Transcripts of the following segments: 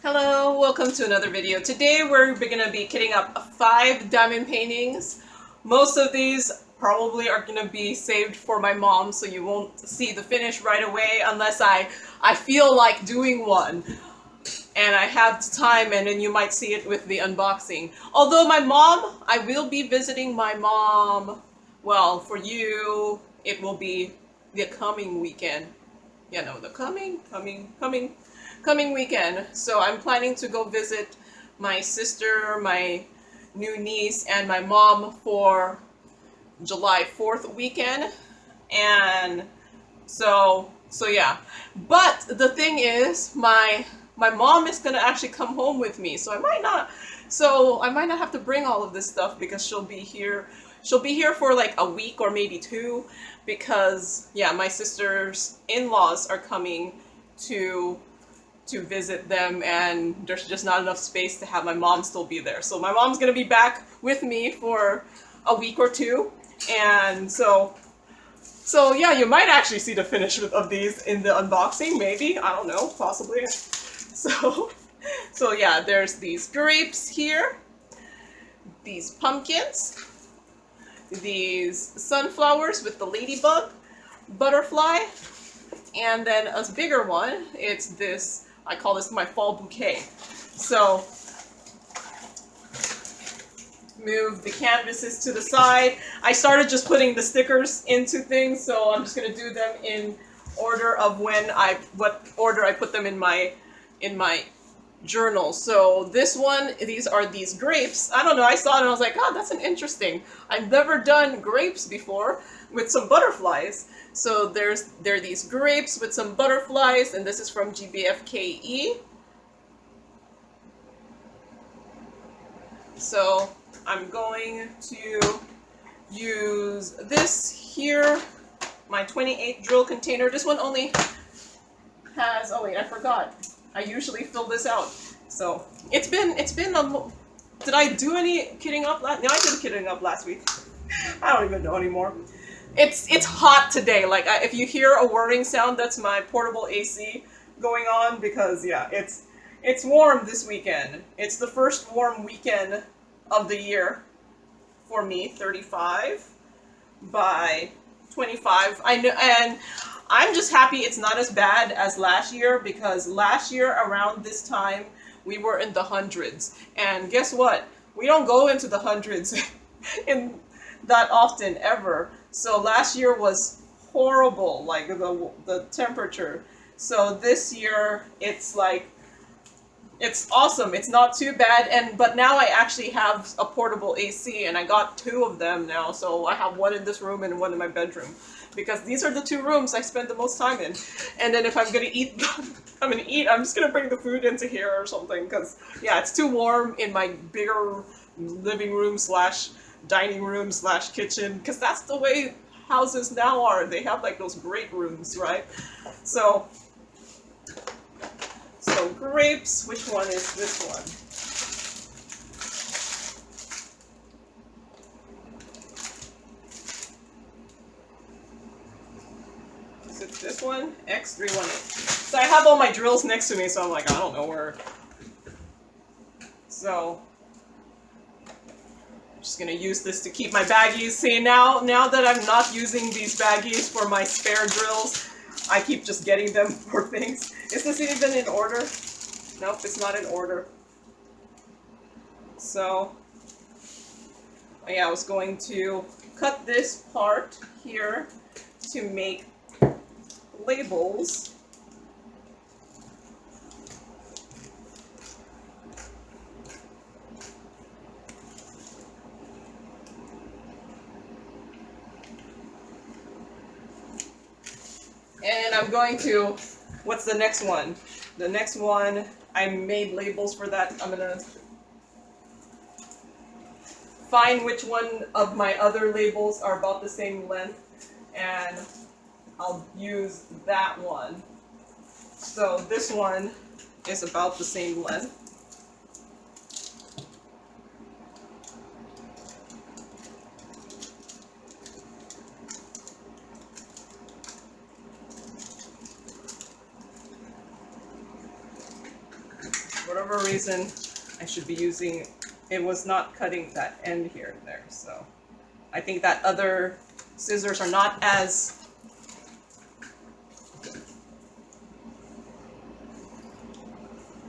Hello, welcome to another video. Today we're going to be kitting up 5 diamond paintings. Most of these probably are going to be saved for my mom, so you won't see the finish right away unless I feel like doing one. And I have time, and then you might see it with the unboxing. Although my mom, I will be visiting my mom. Well, for you, it will be the coming weekend. Yeah, no, the coming weekend. So I'm planning to go visit my sister, my new niece, and my mom for July 4th weekend. And so yeah. But the thing is, my mom is gonna actually come home with me, so I might not have to bring all of this stuff because she'll be here for like a week or maybe 2, because yeah, my sister's in-laws are coming to visit them, and there's just not enough space to have my mom still be there. So my mom's gonna be back with me for a week or 2, and so yeah, you might actually see the finish of these in the unboxing, maybe, I don't know, possibly. So yeah, there's these grapes here, these pumpkins, these sunflowers with the ladybug butterfly, and then a bigger one, it's this, I call this my fall bouquet. So move the canvases to the side. I started just putting the stickers into things, so I'm just going to do them in order of what order I put them in my journal. So this one, these are these grapes. I don't know, I saw it and I was like, oh, that's an interesting. I've never done grapes before with some butterflies. So there are these grapes with some butterflies, and this is from GBFKE. So I'm going to use this here, my 28 drill container. This one only has, oh wait, I forgot. I usually fill this out. So it's been did I do any kitting up last? No, I did kitting up last week. I don't even know anymore. It's hot today. Like if you hear a whirring sound, that's my portable AC going on, because yeah, it's warm this weekend. It's the first warm weekend of the year for me. 35 by 25. I know, and I'm just happy it's not as bad as last year, because last year around this time we were in the hundreds, and guess what? We don't go into the hundreds in that often ever. So last year was horrible, like the temperature. So this year it's like, it's awesome. It's not too bad, but now I actually have a portable AC, and I got 2 of them now. So I have one in this room and one in my bedroom, because these are the 2 rooms I spend the most time in. And then if I'm gonna eat, I'm just gonna bring the food into here or something, because yeah, it's too warm in my bigger living room / dining room / kitchen, because that's the way houses now are. They have like those great rooms, right? So grapes, which one is this one? Is it this one? X318. So I have all my drills next to me, so I'm like, I don't know where. So I'm just gonna use this to keep my baggies. See, now that I'm not using these baggies for my spare drills, I keep just getting them for things. Is this even in order? Nope, it's not in order. So, yeah, I was going to cut this part here to make labels. And I'm going to, what's the next one? The next one, I made labels for that. I'm gonna find which one of my other labels are about the same length, and I'll use that one. So this one is about the same length. whatever reason, I should be using, it was not cutting that end here and there, so I think that other scissors are not as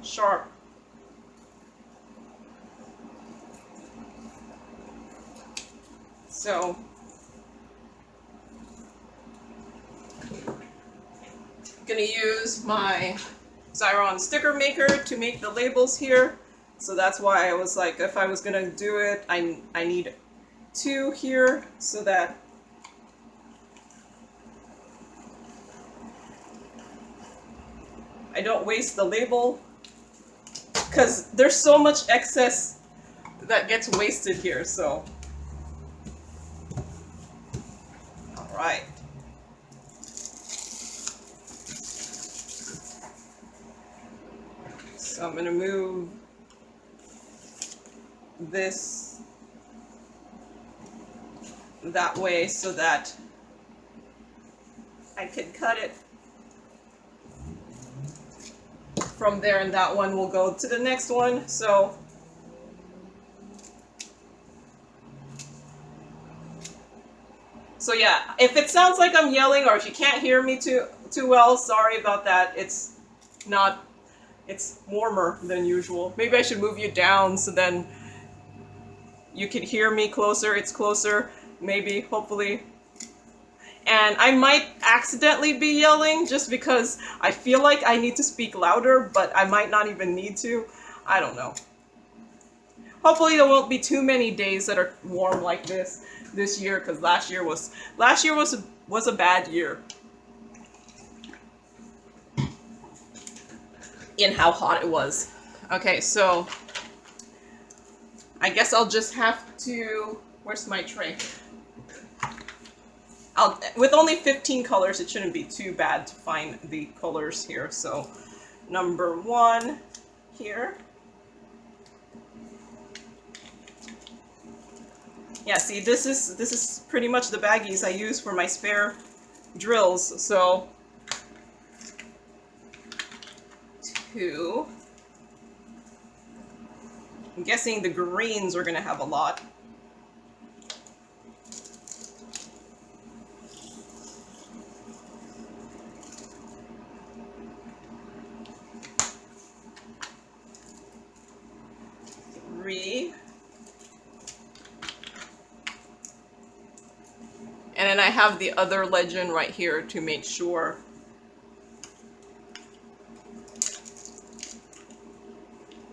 sharp. So I'm gonna use my Xyron sticker maker to make the labels here. So that's why I was like, if I was gonna do it, I need 2 here so that I don't waste the label, because there's so much excess that gets wasted here. So all right. So I'm going to move this that way so that I can cut it from there, and that one will go to the next one. So yeah, if it sounds like I'm yelling or if you can't hear me too well, sorry about that. It's warmer than usual. Maybe I should move you down so then you can hear me closer. It's closer, maybe, hopefully. And I might accidentally be yelling just because I feel like I need to speak louder, but I might not even need to. I don't know. Hopefully there won't be too many days that are warm like this year, because last year was a bad year in how hot it was. Okay, so I guess I'll just have to, where's my tray? With only 15 colors, it shouldn't be too bad to find the colors here. So number 1 here. Yeah, see, this is pretty much the baggies I use for my spare drills. So 2. I'm guessing the greens are gonna have a lot. And then I have the other legend right here to make sure.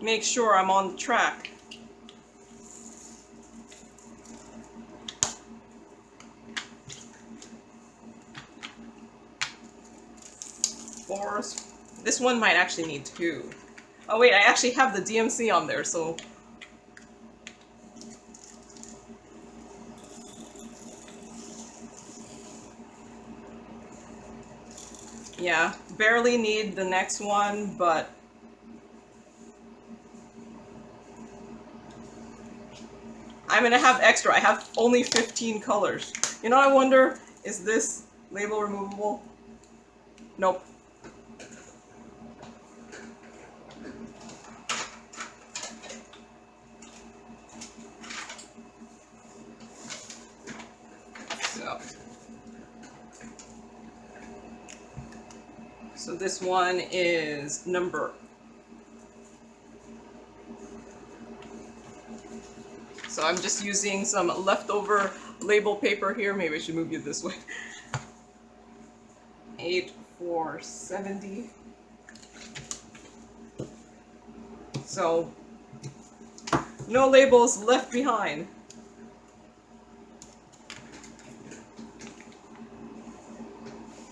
Make sure I'm on the track. Fours. This one might actually need 2. Oh wait, I actually have the DMC on there, so. Yeah, barely need the next one, but I'm gonna have extra. I have only 15 colors. You know what I wonder? Is this label removable? Nope. So this one is number. So I'm just using some leftover label paper here. Maybe I should move you this way. 8/470. So no labels left behind.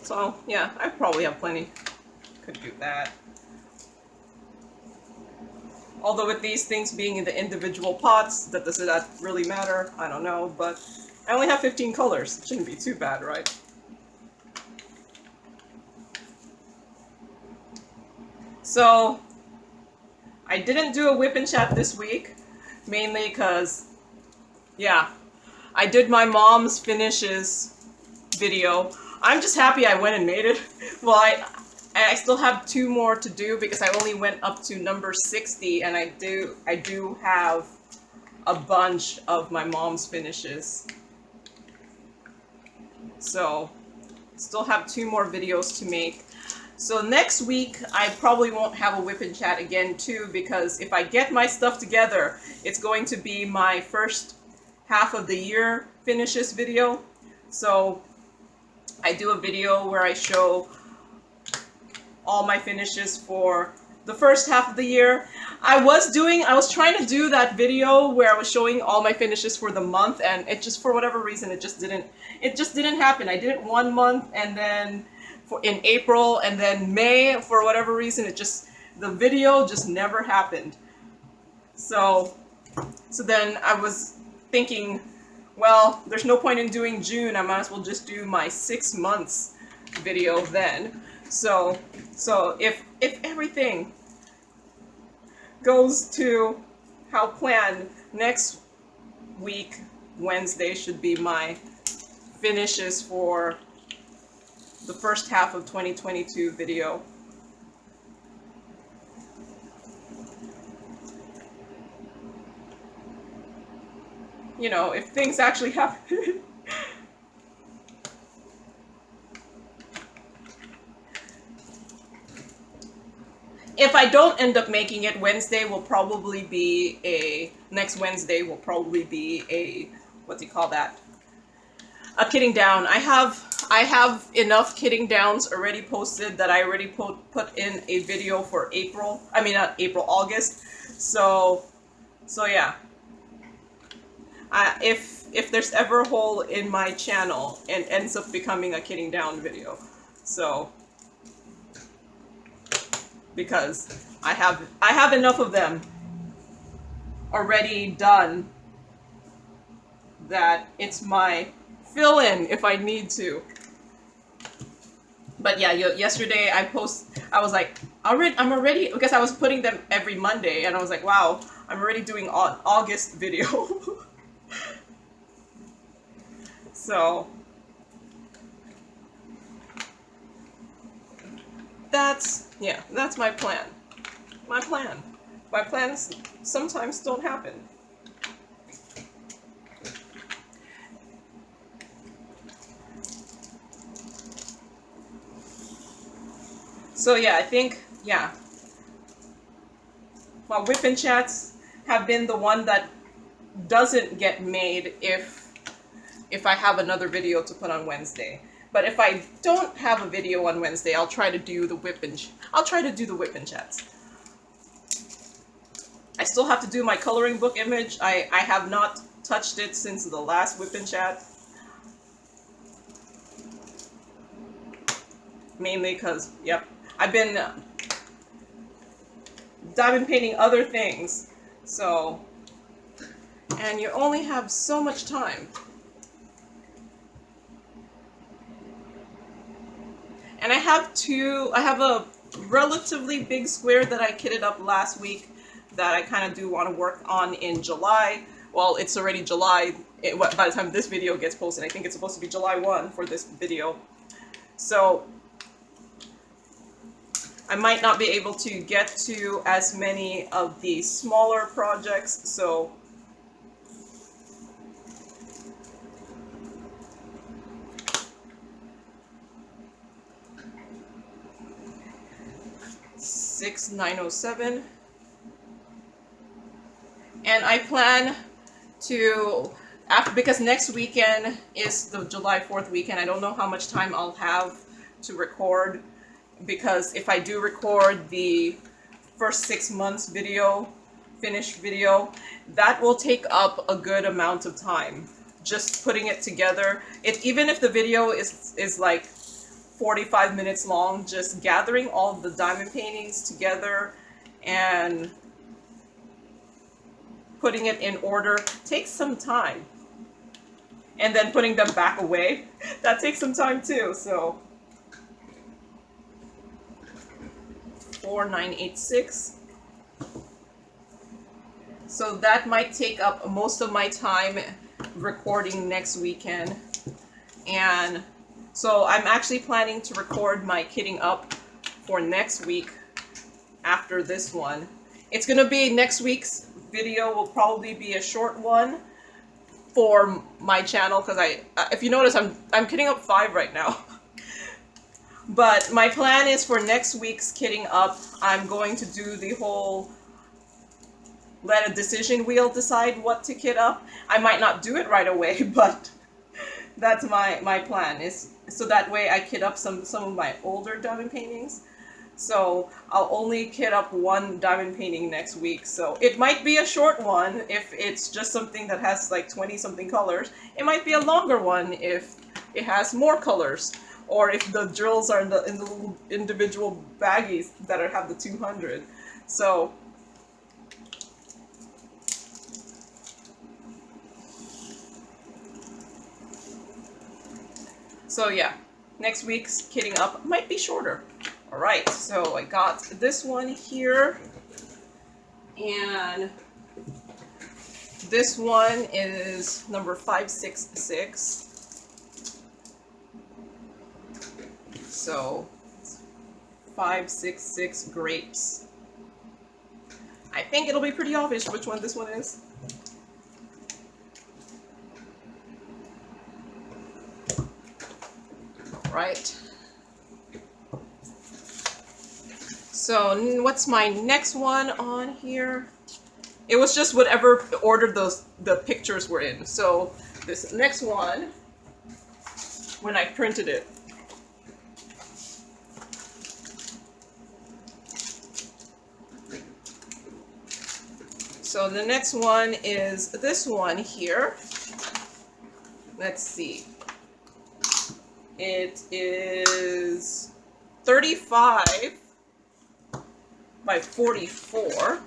So yeah, I probably have plenty. Could do that. Although with these things being in the individual pots, does that really matter? I don't know, but I only have 15 colors. It shouldn't be too bad, right? So I didn't do a whip and chat this week, mainly because, yeah, I did my mom's finishes video. I'm just happy I went and made it. Well, I still have 2 more to do because I only went up to number 60, and I do have a bunch of my mom's finishes. So still have 2 more videos to make. So next week I probably won't have a whip and chat again too, because if I get my stuff together, it's going to be my first half of the year finishes video. So I do a video where I show all my finishes for the first half of the year. I was trying to do that video where I was showing all my finishes for the month, and it just, for whatever reason, it just didn't happen. I did it 1 month, and then in April, and then May, for whatever reason, the video just never happened. So then I was thinking, well, there's no point in doing June. I might as well just do my 6 months video then. So if everything goes to how planned, next week, Wednesday, should be my finishes for the first half of 2022 video. You know, if things actually happen. If I don't end up making it, Wednesday will probably be next Wednesday will probably be a, what do you call that? A kitting down. I have enough kitting downs already posted that I already put in a video for April. I mean, not April, August. So yeah. If there's ever a hole in my channel, and ends up becoming a kitting down video. So, because I have enough of them already done that it's my fill-in if I need to. But yeah, yesterday I was like, I'm already, because I was putting them every Monday, and I was like, wow, I'm already doing an August video. So that's my plan. My plans sometimes don't happen. So yeah, I think, yeah. Well, whip and chats have been the one that doesn't get made if I have another video to put on Wednesday. But if I don't have a video on Wednesday, I'll try to do the whip and chats. I still have to do my coloring book image. I have not touched it since the last whip and chat. Mainly because, yep, I've been diamond painting other things. So, and you only have so much time. And I have a relatively big square that I kitted up last week that I kind of do want to work on in July. Well, it's already July by the time this video gets posted. I think it's supposed to be July 1 for this video. So I might not be able to get to as many of the smaller projects, so $6,907. And I plan to, because next weekend is the July 4th weekend, I don't know how much time I'll have to record, because if I do record the first 6 months video, finished video, that will take up a good amount of time. Just putting it together. Even if the video is like 45 minutes long, just gathering all the diamond paintings together and putting it in order takes some time. And then putting them back away, that takes some time too, so. 4986. So that might take up most of my time recording next weekend. And so I'm actually planning to record my kitting up for next week after this one. It's gonna be, next week's video will probably be a short one for my channel, because if you notice, I'm kitting up 5 right now. But my plan is for next week's kitting up, I'm going to do the whole let a decision wheel decide what to kit up. I might not do it right away, but that's my plan, is so that way I kit up some of my older diamond paintings. So I'll only kit up 1 diamond painting next week. So it might be a short one if it's just something that has like 20 something colors. It might be a longer one if it has more colors, or if the drills are in the little individual baggies that have the 200. So yeah, next week's kitting up might be shorter. All right, so I got this one here, and this one is number 566. So 566 grapes. I think it'll be pretty obvious which one this one is. Right. So what's my next one on here? It was just whatever order the pictures were in. So this next one, when I printed it, so the next one is this one here. Let's see. It is 35 by 44.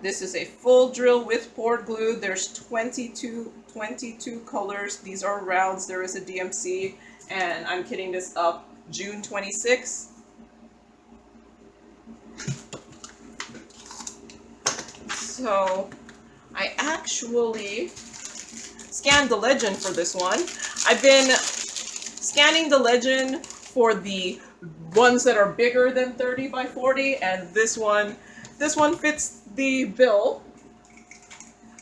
This is a full drill with poured glue. There's 22 colors. These are rounds. There is a DMC, and I'm kitting this up June 26th. So I actually scanned the legend for this one. I've been scanning the legend for the ones that are bigger than 30 by 40, and this one fits the bill,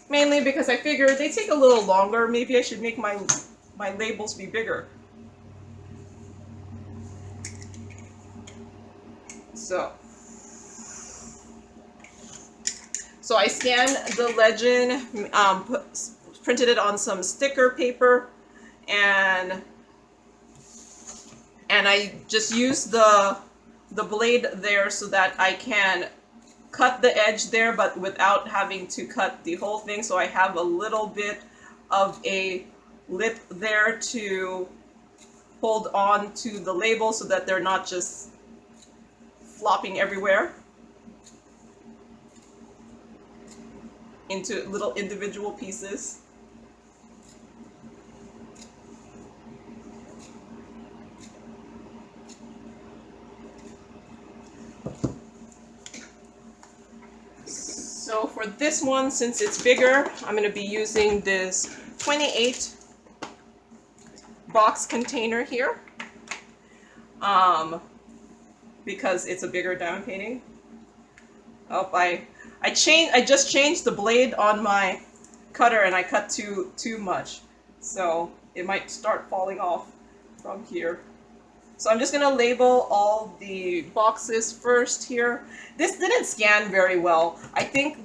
mainly because I figured they take a little longer. Maybe I should make my labels be bigger. So I scanned the legend, printed it on some sticker paper, and I just used the blade there so that I can cut the edge there, but without having to cut the whole thing. So I have a little bit of a lip there to hold on to the label so that they're not just flopping everywhere into little individual pieces. So for this one, since it's bigger, I'm going to be using this 28 box container here, because it's a bigger diamond painting. Oh, I just changed the blade on my cutter, and I cut too much, so it might start falling off from here. So I'm just gonna label all the boxes first here. This didn't scan very well. I think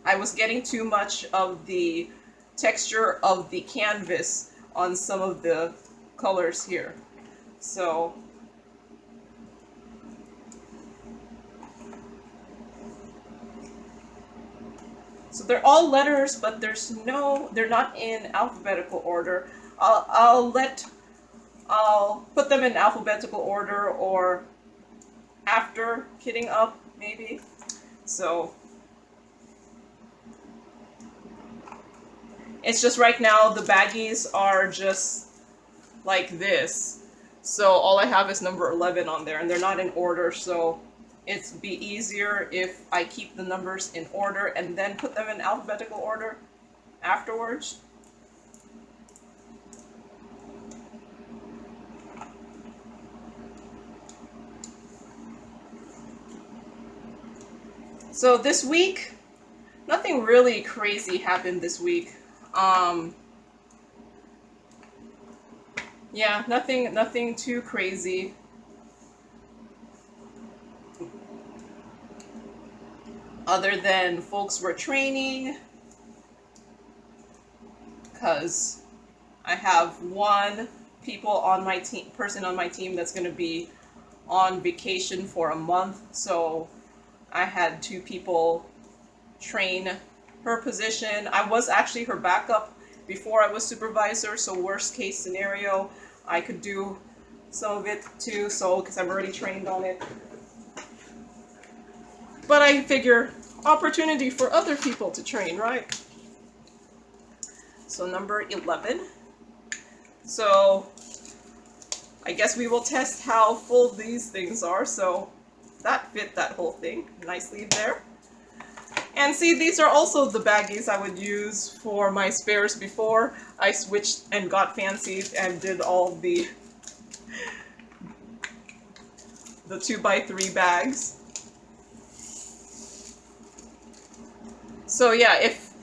I was getting too much of the texture of the canvas on some of the colors here. So they're all letters, but they're not in alphabetical order. I'll put them in alphabetical order, or after kitting up, maybe. So it's just right now the baggies are just like this. So all I have is number 11 on there, and they're not in order, so it'd be easier if I keep the numbers in order and then put them in alphabetical order afterwards. So this week, nothing really crazy happened this week. Yeah, nothing too crazy. Other than folks were training, because I have one person on my team that's going to be on vacation for a month, so I had 2 people train her position. I was actually her backup before I was supervisor, so worst case scenario, I could do some of it too, so because I'm already trained on it. But I figure opportunity for other people to train, right? So number 11. So I guess we will test how full these things are. So that fit that whole thing. Nice sleeve there. And see, these are also the baggies I would use for my spares before I switched and got fancy and did all the 2x3 bags. So yeah, if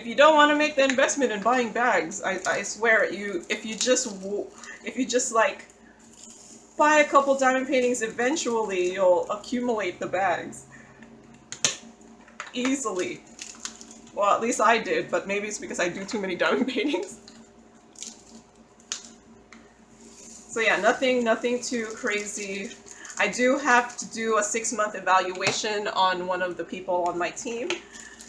you don't want to make the investment in buying bags, I swear if you just like buy a couple diamond paintings, eventually you'll accumulate the bags easily. Well, at least I did, but maybe it's because I do too many diamond paintings. So yeah, nothing too crazy. I do have to do a 6-month evaluation on one of the people on my team.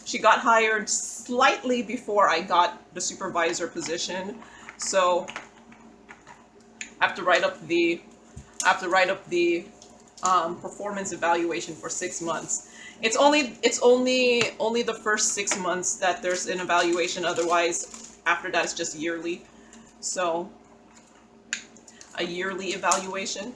She got hired slightly before I got the supervisor position, so I have to write up the performance evaluation for 6 months. It's only the first 6 months that there's an evaluation. Otherwise, after that, it's just yearly. So a yearly evaluation.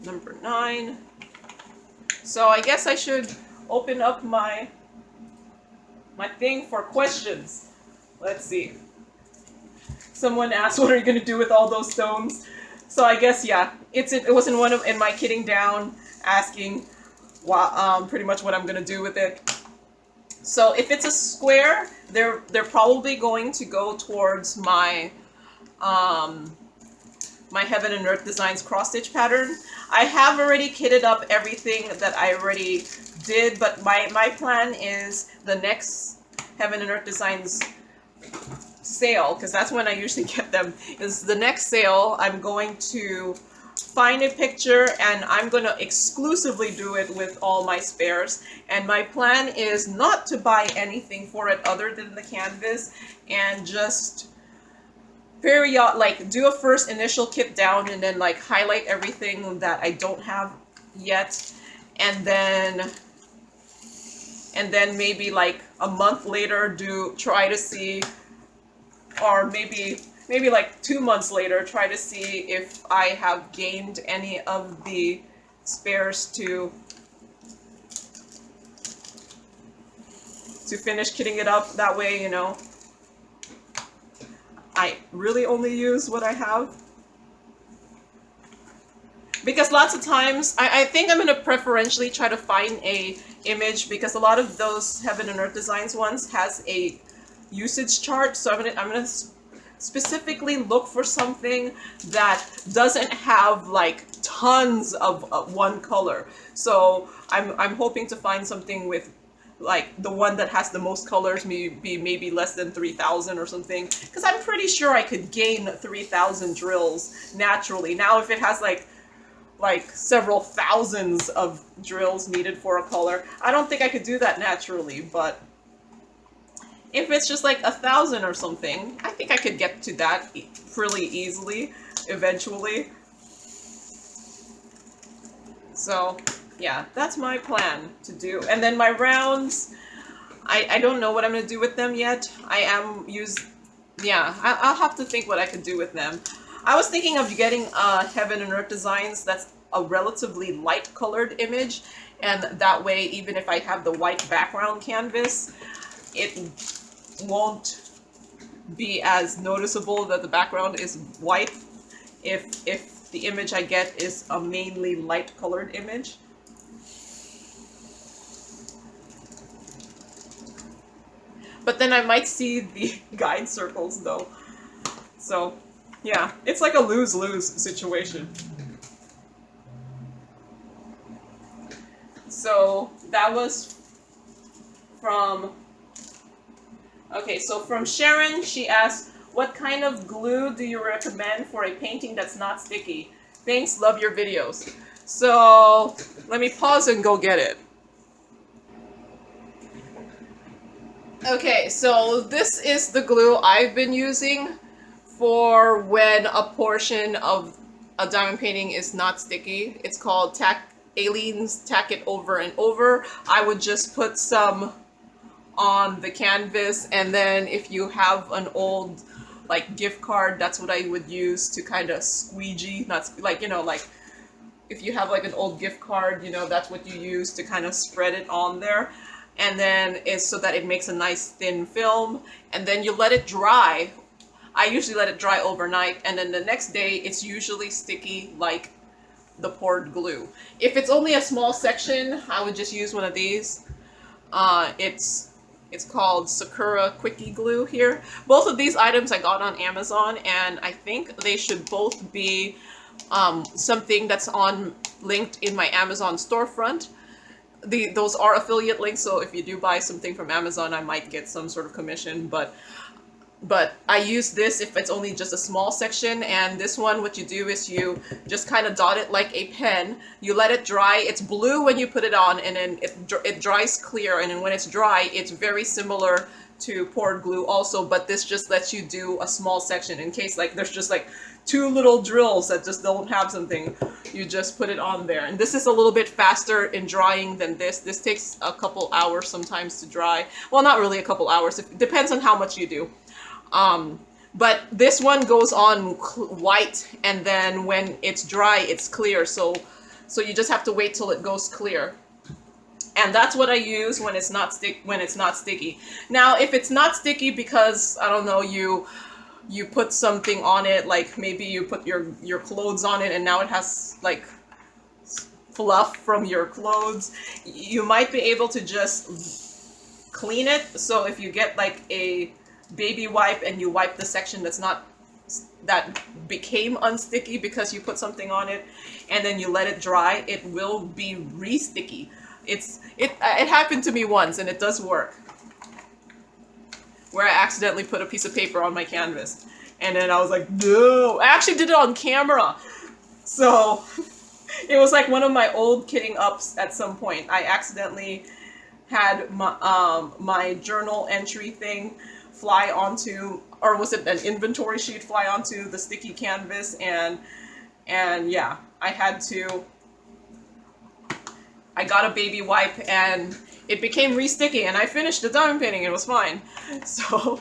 Number 9. So I guess I should open up my thing for questions. Let's see. Someone asked, "What are you going to do with all those stones?" So I guess yeah, it was in my kitting down asking pretty much what I'm going to do with it. So if it's a square, they're probably going to go towards my my Heaven and Earth Designs cross-stitch pattern. I have already kitted up everything that I already did, but my plan is the next Heaven and Earth Designs sale, because that's when I usually get them, is the next sale. I'm going to find a picture and I'm going to exclusively do it with all my spares. And my plan is not to buy anything for it other than the canvas, and just do a first initial kit down and then like highlight everything that I don't have yet, and then maybe like a month later try to see, or maybe like 2 months later try to see if I have gained any of the spares to finish kitting it up. That way, you know, I really only use what I have. Because lots of times, I think I'm going to preferentially try to find a image, because a lot of those Heaven and Earth Designs ones has a usage chart. So I'm going to specifically look for something that doesn't have like tons of one color. So I'm hoping to find something with like the one that has the most colors, maybe less than 3,000 or something, because I'm pretty sure I could gain 3,000 drills naturally. Now if it has like several thousands of drills needed for a color, I don't think I could do that naturally. But if it's just like 1,000 or something, I think I could get to that pretty easily eventually. So yeah, that's my plan to do. And then my rounds, I don't know what I'm going to do with them yet. I'll have to think what I could do with them. I was thinking of getting Heaven and Earth Designs that's a relatively light colored image, and that way, even if I have the white background canvas, it won't be as noticeable that the background is white if the image I get is a mainly light colored image. But then I might see the guide circles though. So yeah, it's like a lose-lose situation. So that was from, okay, so from Sharon, she asked, what kind of glue do you recommend for a painting that's not sticky? Thanks, love your videos. So let me pause and go get it. Okay, so this is the glue I've been using for when a portion of a diamond painting is not sticky. It's called Aleene's Tack It Over and Over. I would just put some on the canvas, and then if you have an old like gift card, that's what I would use to kind of squeegee, not like, you know, like if you have like an old gift card, you know, that's what you use to kind of spread it on there. And then it's so that it makes a nice thin film, and then you let it dry. I usually let it dry overnight, and then the next day it's usually sticky like the poured glue. If it's only a small section, I would just use one of these. It's called Sakura Quickie glue here. Both of these items I got on Amazon, and I think they should both be something that's linked in my Amazon storefront. Those are affiliate links, so if you do buy something from Amazon, I might get some sort of commission, but I use this if it's only just a small section. And this one, what you do is you just kind of dot it like a pen. You let it dry. It's blue when you put it on, and then it dries clear, and then when it's dry, it's very similar to poured glue also, but this just lets you do a small section in case like there's just like two little drills that just don't have something. You just put it on there, and this is a little bit faster in drying than this. This takes a couple hours sometimes to dry. Well, not really a couple hours. It depends on how much you do. But this one goes on white, and then when it's dry, it's clear. So you just have to wait till it goes clear. And that's what I use when it's not sticky. Now, if it's not sticky because, I don't know, you put something on it, like maybe you put your clothes on it and now it has like fluff from your clothes, you might be able to just clean it. So if you get like a baby wipe and you wipe the section that became unsticky because you put something on it, and then you let it dry, it will be re-sticky. It happened to me once, and it does work, where I accidentally put a piece of paper on my canvas, and then I was like, no, I actually did it on camera. So it was like one of my old kidding ups at some point. I accidentally had my journal entry thing fly onto, or was it an inventory sheet fly onto the sticky canvas, and yeah, I got a baby wipe and it became re-sticky, and I finished the diamond painting. It was fine. So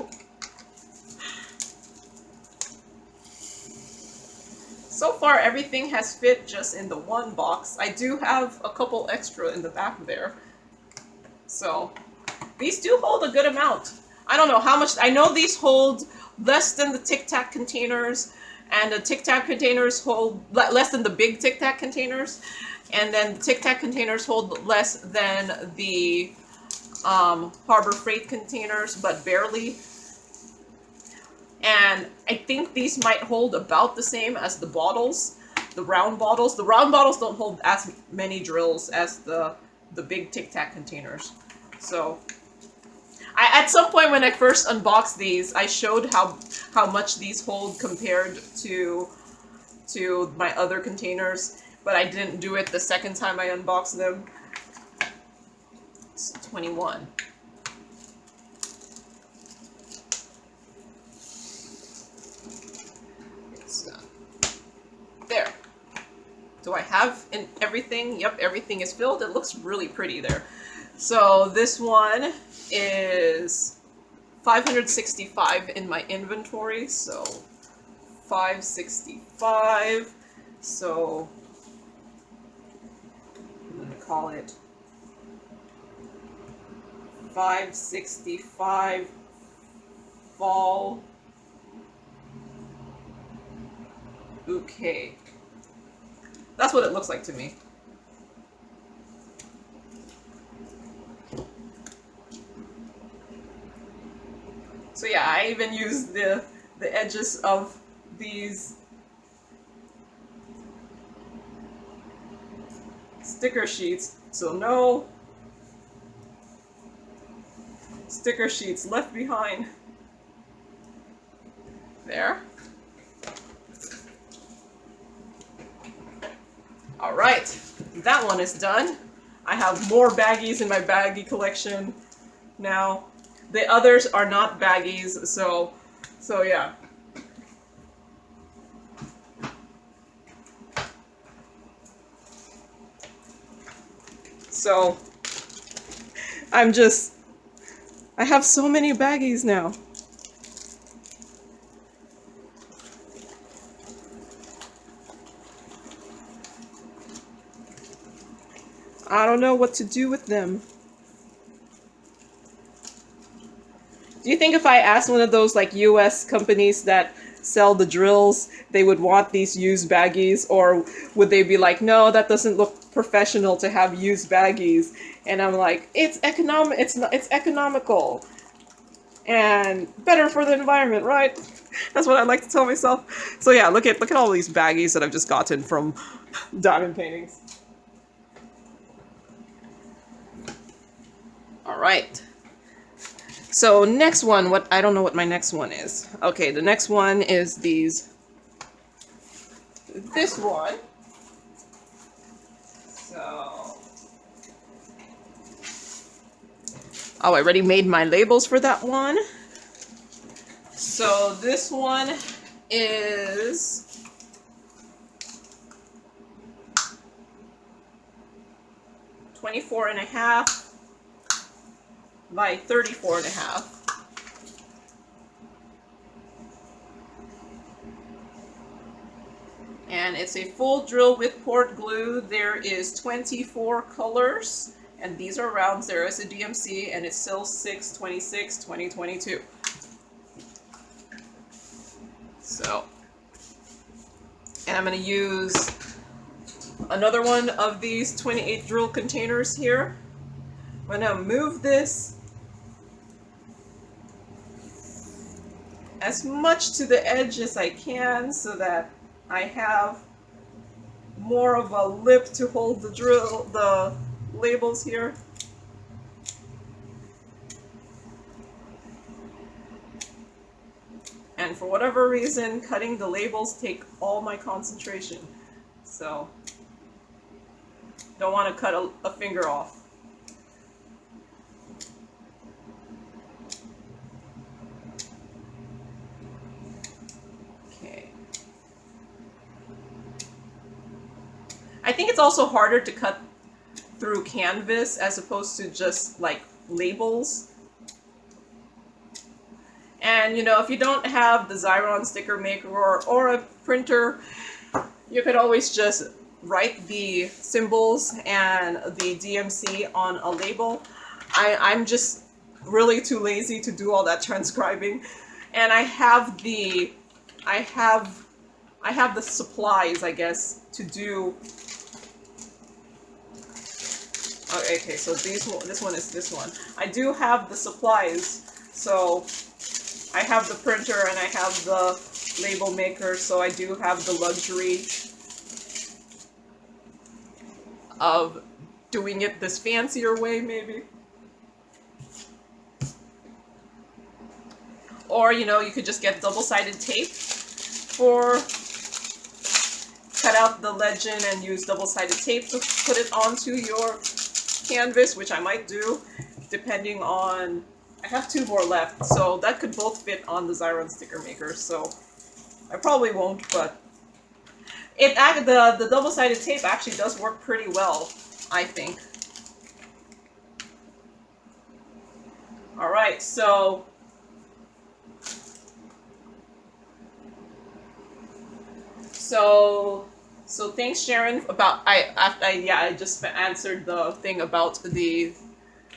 far everything has fit just in the one box. I do have a couple extra in the back there. So these do hold a good amount. I don't know how much. I know these hold less than the Tic Tac containers, and the Tic Tac containers hold less than the big Tic Tac containers, and then the Tic Tac containers hold less than the Harbor Freight containers, but barely. And I think these might hold about the same as the bottles, the round bottles. The round bottles don't hold as many drills as the big Tic Tac containers. So at some point when I first unboxed these, I showed how much these hold compared to my other containers, but I didn't do it the second time I unboxed them. It's 21. There. Do I have everything? Yep, everything is filled. It looks really pretty there. So this one is 565 in my inventory, so 565. So I'm gonna call it 565 fall bouquet. That's what it looks like to me. So yeah, I even used the edges of these sticker sheets, so no sticker sheets left behind. There. All right, that one is done. I have more baggies in my baggie collection now. The others are not baggies, so yeah. So I have so many baggies now. I don't know what to do with them. Do you think if I asked one of those like US companies that sell the drills, they would want these used baggies, or would they be like, no, that doesn't look professional to have used baggies? And I'm like, it's economical and better for the environment, right? That's what I like to tell myself. So yeah, look at all these baggies that I've just gotten from diamond paintings. All right. So next one, I don't know what my next one is. Okay, the next one is this one. So, oh, I already made my labels for that one. So this one is 24.5 by 34.5. And it's a full drill with poured glue. There is 24 colors, and these are rounds. There is a DMC, and it's still 6/26/2022. So, and I'm going to use another one of these 28 drill containers here. I'm going to move this as much to the edge as I can so that I have more of a lip to hold the labels here. And for whatever reason, cutting the labels take all my concentration. So, don't want to cut a finger off. I think it's also harder to cut through canvas as opposed to just like labels. And you know, if you don't have the Xyron sticker maker or a printer, you could always just write the symbols and the DMC on a label. I'm just really too lazy to do all that transcribing, and I have the supplies, I guess, to do. Okay, so this one is this one. I do have the supplies, so I have the printer and I have the label maker, so I do have the luxury of doing it this fancier way, maybe. Or, you know, you could just get double-sided tape cut out the legend and use double-sided tape to put it onto your canvas, which I might do, depending on, I have 2 more left, so that could both fit on the Xyron sticker maker, so I probably won't, but the double-sided tape actually does work pretty well, I think. Alright, so thanks, Sharon, about I just answered the thing about the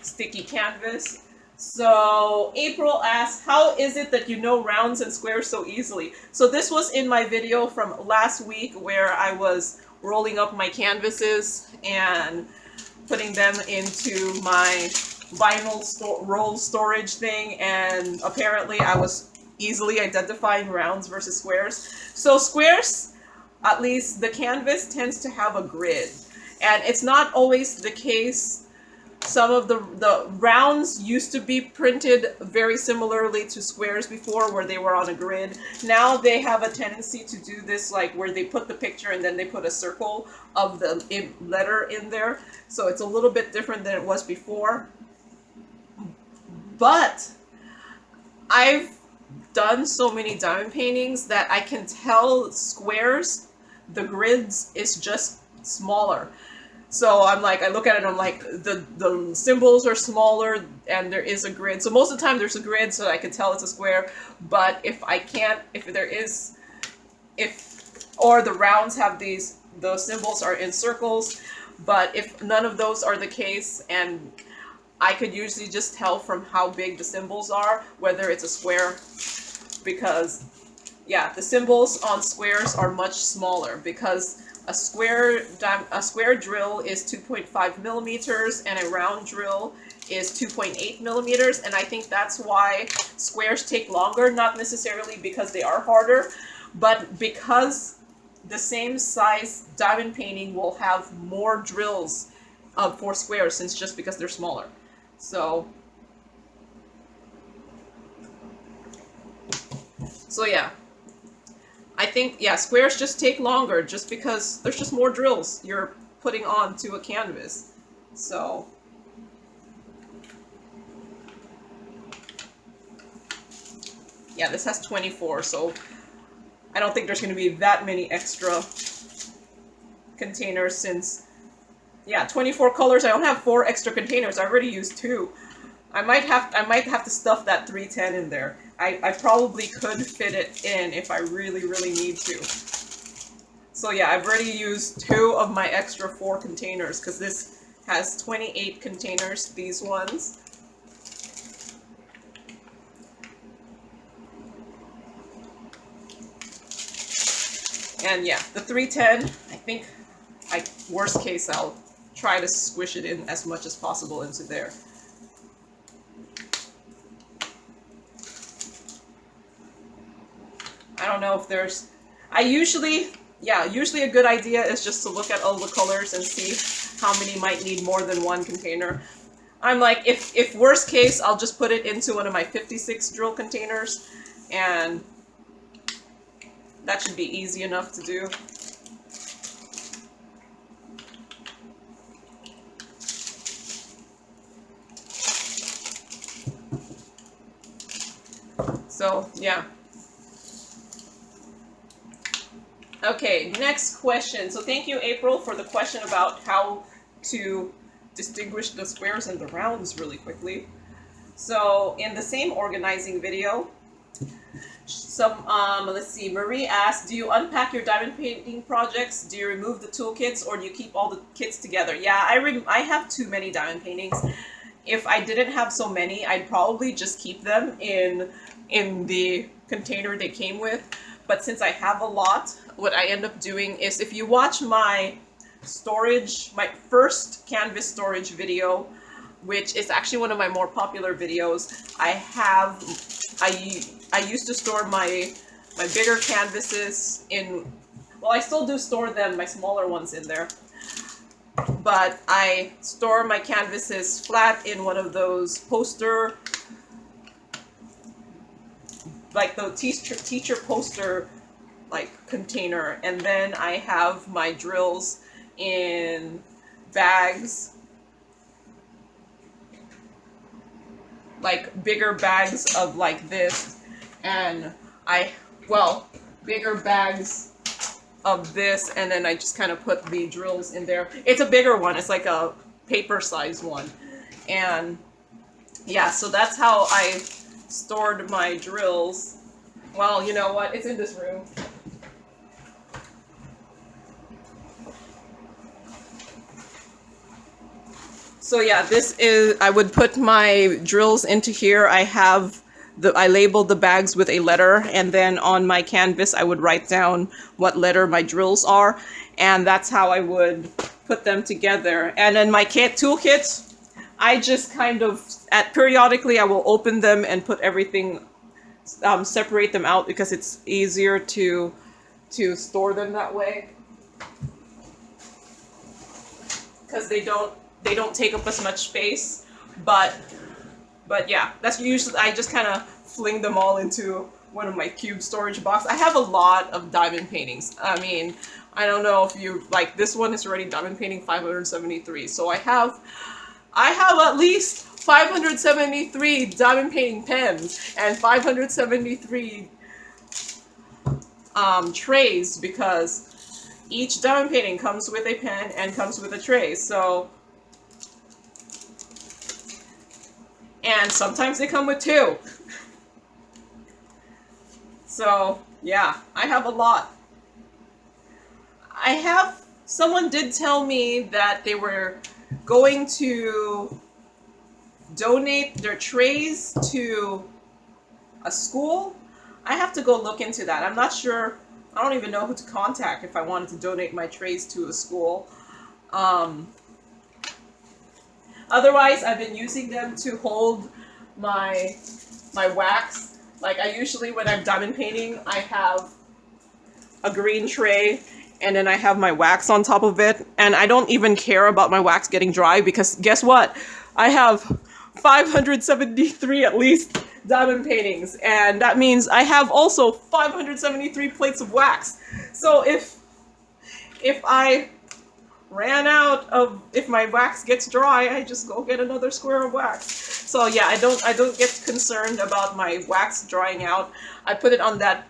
sticky canvas. So April asks, how is it that you know rounds and squares so easily? So this was in my video from last week where I was rolling up my canvases and putting them into my vinyl roll storage thing, and apparently I was easily identifying rounds versus squares. So squares, at least the canvas tends to have a grid, and it's not always the case. Some of the rounds used to be printed very similarly to squares before, where they were on a grid. Now they have a tendency to do this, like where they put the picture and then they put a circle of the letter in there. So it's a little bit different than it was before. But I've done so many diamond paintings that I can tell squares, the grids is just smaller. So I'm like, I look at it, I'm like, the symbols are smaller and there is a grid. So most of the time there's a grid, so I can tell it's a square. But if I can't, or the rounds have the symbols are in circles, but if none of those are the case, and I could usually just tell from how big the symbols are, whether it's a square, because yeah, the symbols on squares are much smaller, because a square drill is 2.5 millimeters and a round drill is 2.8 millimeters, and I think that's why squares take longer, not necessarily because they are harder, but because the same size diamond painting will have more drills for squares, just because they're smaller. So yeah. I think, yeah, squares just take longer just because there's just more drills you're putting onto a canvas. So yeah, this has 24, so I don't think there's going to be that many extra containers, since, yeah, 24 colors. I don't have 4 extra containers. I already used 2. I might have to stuff that 310 in there. I probably could fit it in if I really, really need to. So yeah, I've already used 2 of my extra 4 containers, because this has 28 containers, these ones. And yeah, the 310, I think, worst case, I'll try to squish it in as much as possible into there. I don't know if there's, usually a good idea is just to look at all the colors and see how many might need more than 1 container. I'm like, if worst case, I'll just put it into one of my 56 drill containers, and that should be easy enough to do. So, yeah. Okay, next question. So thank you, April, for the question about how to distinguish the squares and the rounds really quickly. So in the same organizing video, let's see, Marie asked, do you unpack your diamond painting projects? Do you remove the toolkits, or do you keep all the kits together? Yeah, I have too many diamond paintings. If I didn't have so many, I'd probably just keep them in the container they came with. But since I have a lot, what I end up doing is, if you watch my first canvas storage video, which is actually one of my more popular videos, I used to store my bigger canvases in, well, I still do store them, my smaller ones in there, but I store my canvases flat in one of those poster, like the teacher poster like container, and then I have my drills in bags, like bigger bags of like this, and bigger bags of this, and then I just kind of put the drills in there. It's a bigger one, it's like a paper size one, and yeah, so that's how I stored my drills. Well, you know what, it's in this room. So yeah, this is, I would put my drills into here. I labeled the bags with a letter, and then on my canvas I would write down what letter my drills are, and that's how I would put them together. And in my toolkit, I just kind of, periodically I will open them and put everything, separate them out because it's easier to store them that way. Because they don't take up as much space, but yeah, that's usually, I just kind of fling them all into one of my cube storage boxes. I have a lot of diamond paintings. I mean, I don't know if you, like, this one is already diamond painting 573, so I have at least 573 diamond painting pens and 573 trays, because each diamond painting comes with a pen and comes with a tray. So, and sometimes they come with two. So yeah, I have a lot. Someone did tell me that they were going to donate their trays to a school. I have to go look into that. I'm not sure. I don't even know who to contact if I wanted to donate my trays to a school. Otherwise, I've been using them to hold my wax. Like, I usually, when I'm diamond painting, I have a green tray, and then I have my wax on top of it. And I don't even care about my wax getting dry, because guess what? I have 573 at least diamond paintings, and that means I have also 573 plates of wax. So if I ran out of, if my wax gets dry, I just go get another square of wax. So yeah, I don't get concerned about my wax drying out. I put it on that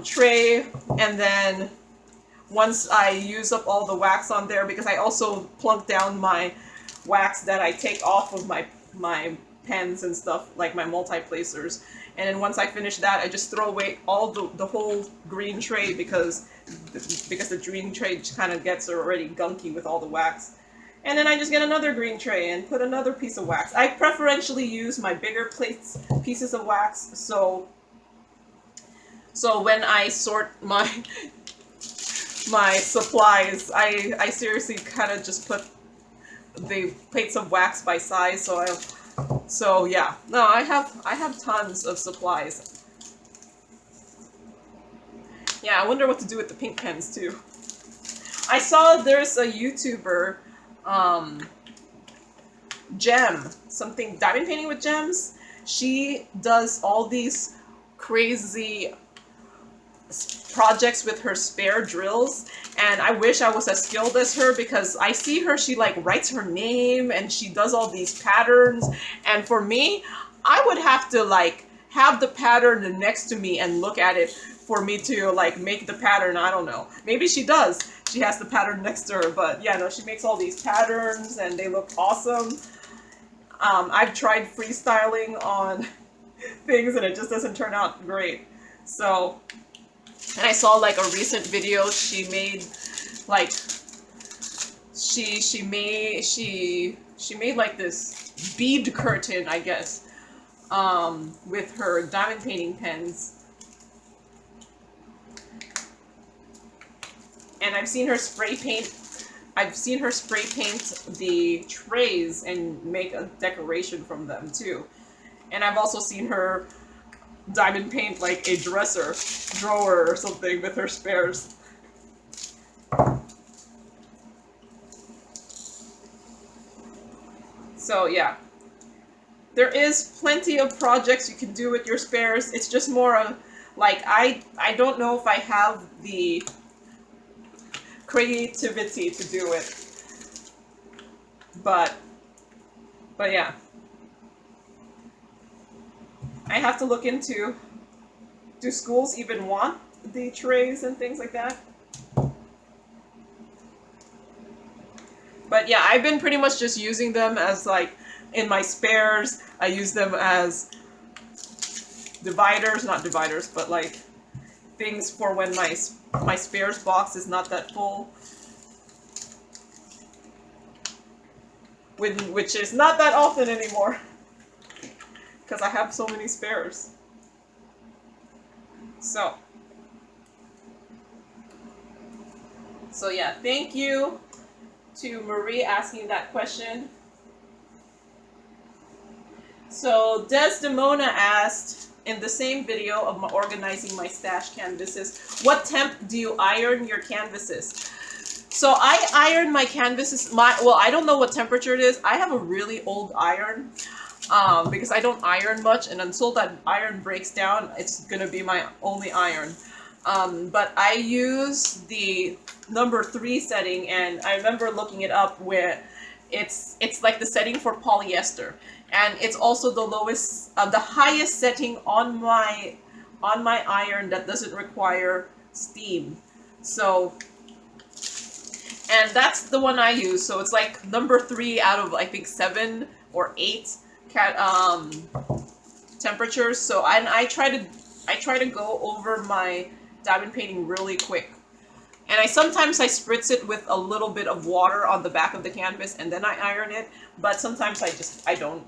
tray, and then once I use up all the wax on there, because I also plunk down my wax that I take off of my pens and stuff, like my multi-placers, and then once I finish that, I just throw away all the whole green tray, because the green tray kind of gets already gunky with all the wax. And then I just get another green tray and put another piece of wax. I preferentially use my bigger pieces of wax, so when I sort my supplies, I seriously kind of just put the plates of wax by size. So yeah, no, I have tons of supplies. Yeah, I wonder what to do with the pink pens too. I saw there's a YouTuber, Gem, something diamond painting with gems. She does all these crazy projects with her spare drills, and I wish I was as skilled as her, because I see her, she like writes her name and she does all these patterns, and for me, I would have to like have the pattern next to me and look at it for me to like make the pattern. I don't know, maybe she does, she has the pattern next to her, but yeah, no, she makes all these patterns and they look awesome. I've tried freestyling on things and it just doesn't turn out great. So, and I saw like a recent video she made, like she made like this bead curtain, I guess, with her diamond painting pens. And I've seen her spray paint the trays and make a decoration from them too. And I've also seen her diamond paint like a drawer or something with her spares. So yeah, there is plenty of projects you can do with your spares. It's just more of like, I don't know if I have the creativity to do it, but yeah, I have to look into, do schools even want the trays and things like that? But yeah, I've been pretty much just using them as like, in my spares, I use them as dividers, not dividers, but like things for when my spares box is not that full. which is not that often anymore because I have so many spares. So yeah, thank you to Marie asking that question. So Desdemona asked in the same video of my organizing my stash canvases, what temp do you iron your canvases? So I iron my canvases, well, I don't know what temperature it is. I have a really old iron because I don't iron much, and until that iron breaks down, it's gonna be my only iron. But I use the number 3 setting, and I remember looking it up where it's like the setting for polyester, and it's also the lowest, the highest setting on my iron that doesn't require steam. So, and that's the one I use. So it's like number 3 out of I think 7 or 8 temperatures. So I try to go over my diamond painting really quick. And sometimes I spritz it with a little bit of water on the back of the canvas and then I iron it, but sometimes I don't.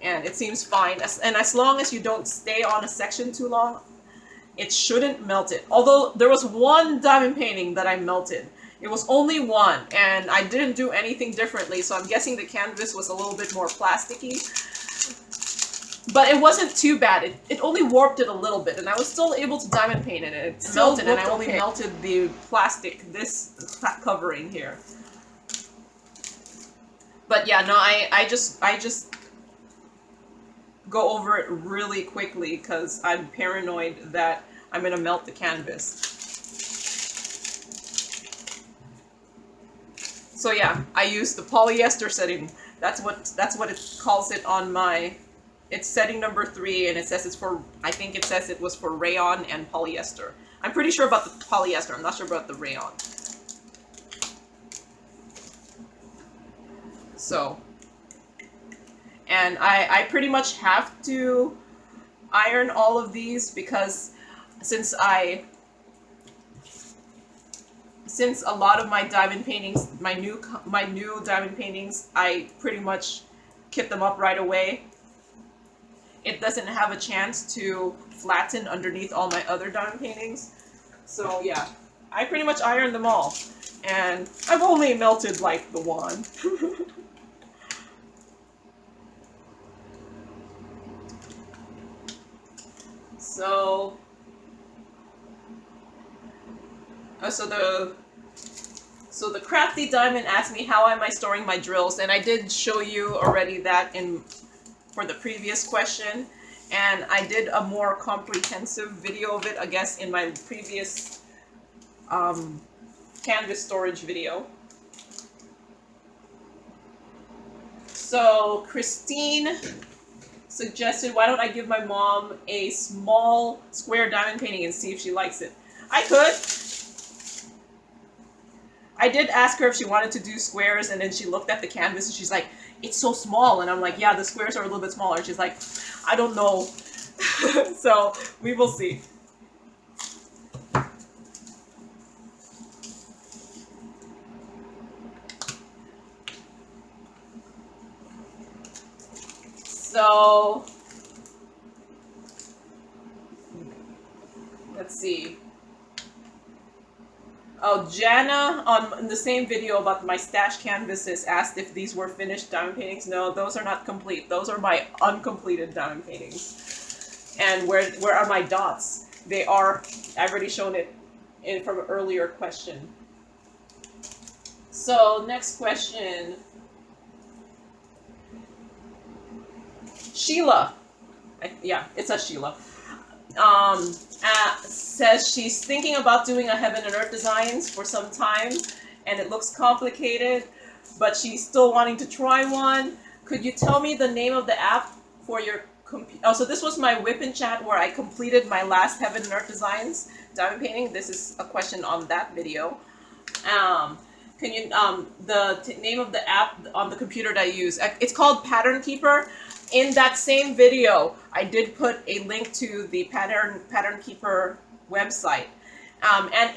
And it seems fine. And as long as you don't stay on a section too long, it shouldn't melt it. Although there was one diamond painting that I melted. It was only one, and I didn't do anything differently, so I'm guessing the canvas was a little bit more plasticky. But it wasn't too bad. It only warped it a little bit, and I was still able to diamond paint it. It melted, and I only melted the plastic, this covering here. But yeah, no, I just go over it really quickly because I'm paranoid that I'm gonna melt the canvas. So yeah, I use the polyester setting. That's what it calls it on my. It's setting number 3, and it says it's for. I think it says it was for rayon and polyester. I'm pretty sure about the polyester. I'm not sure about the rayon. So, and I pretty much have to iron all of these because since a lot of my diamond paintings, my new diamond paintings, I pretty much kit them up right away. It doesn't have a chance to flatten underneath all my other diamond paintings. So yeah, I pretty much iron them all. And I've only melted like the one. So the Crafty Diamond asked me how am I storing my drills, and I did show you already that for the previous question, and I did a more comprehensive video of it, I guess, in my previous canvas storage video. So Christine suggested, why don't I give my mom a small square diamond painting and see if she likes it? I could. I did ask her if she wanted to do squares, and then she looked at the canvas and she's like, it's so small. And I'm like, yeah, the squares are a little bit smaller. She's like, I don't know. So we will see. So let's see. Oh, Jana in the same video about my stash canvases asked if these were finished diamond paintings. No, those are not complete. Those are my uncompleted diamond paintings. And where are my dots? They are. I've already shown it from an earlier question. So next question. Sheila. Yeah, it's a Sheila. Says she's thinking about doing a Heaven and Earth designs for some time, and it looks complicated, but she's still wanting to try one. Could you tell me the name of the app for your computer? Oh, so this was my whip and chat where I completed my last Heaven and Earth designs diamond painting. This is a question on that video. Can you the name of the app on the computer that I use? It's called Pattern Keeper. In that same video, I did put a link to the Pattern Keeper website, and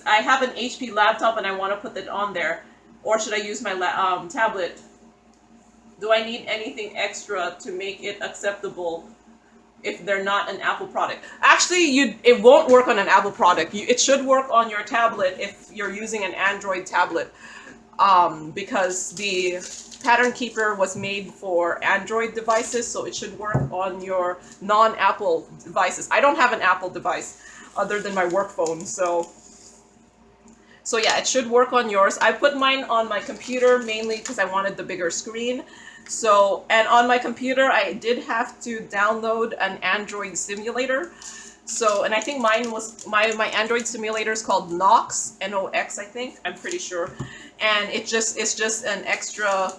I have an HP laptop and I want to put it on there, or should I use my tablet? Do I need anything extra to make it acceptable if they're not an Apple product? Actually, it won't work on an Apple product. It should work on your tablet if you're using an Android tablet, because the pattern keeper was made for Android devices, so it should work on your non-Apple devices. I don't have an Apple device other than my work phone, so yeah, it should work on yours. I put mine on my computer mainly because I wanted the bigger screen. So, and on my computer, I did have to download an Android simulator. So, and I think mine was, my Android simulator is called Nox, N-O-X, I think, I'm pretty sure. And it's just an extra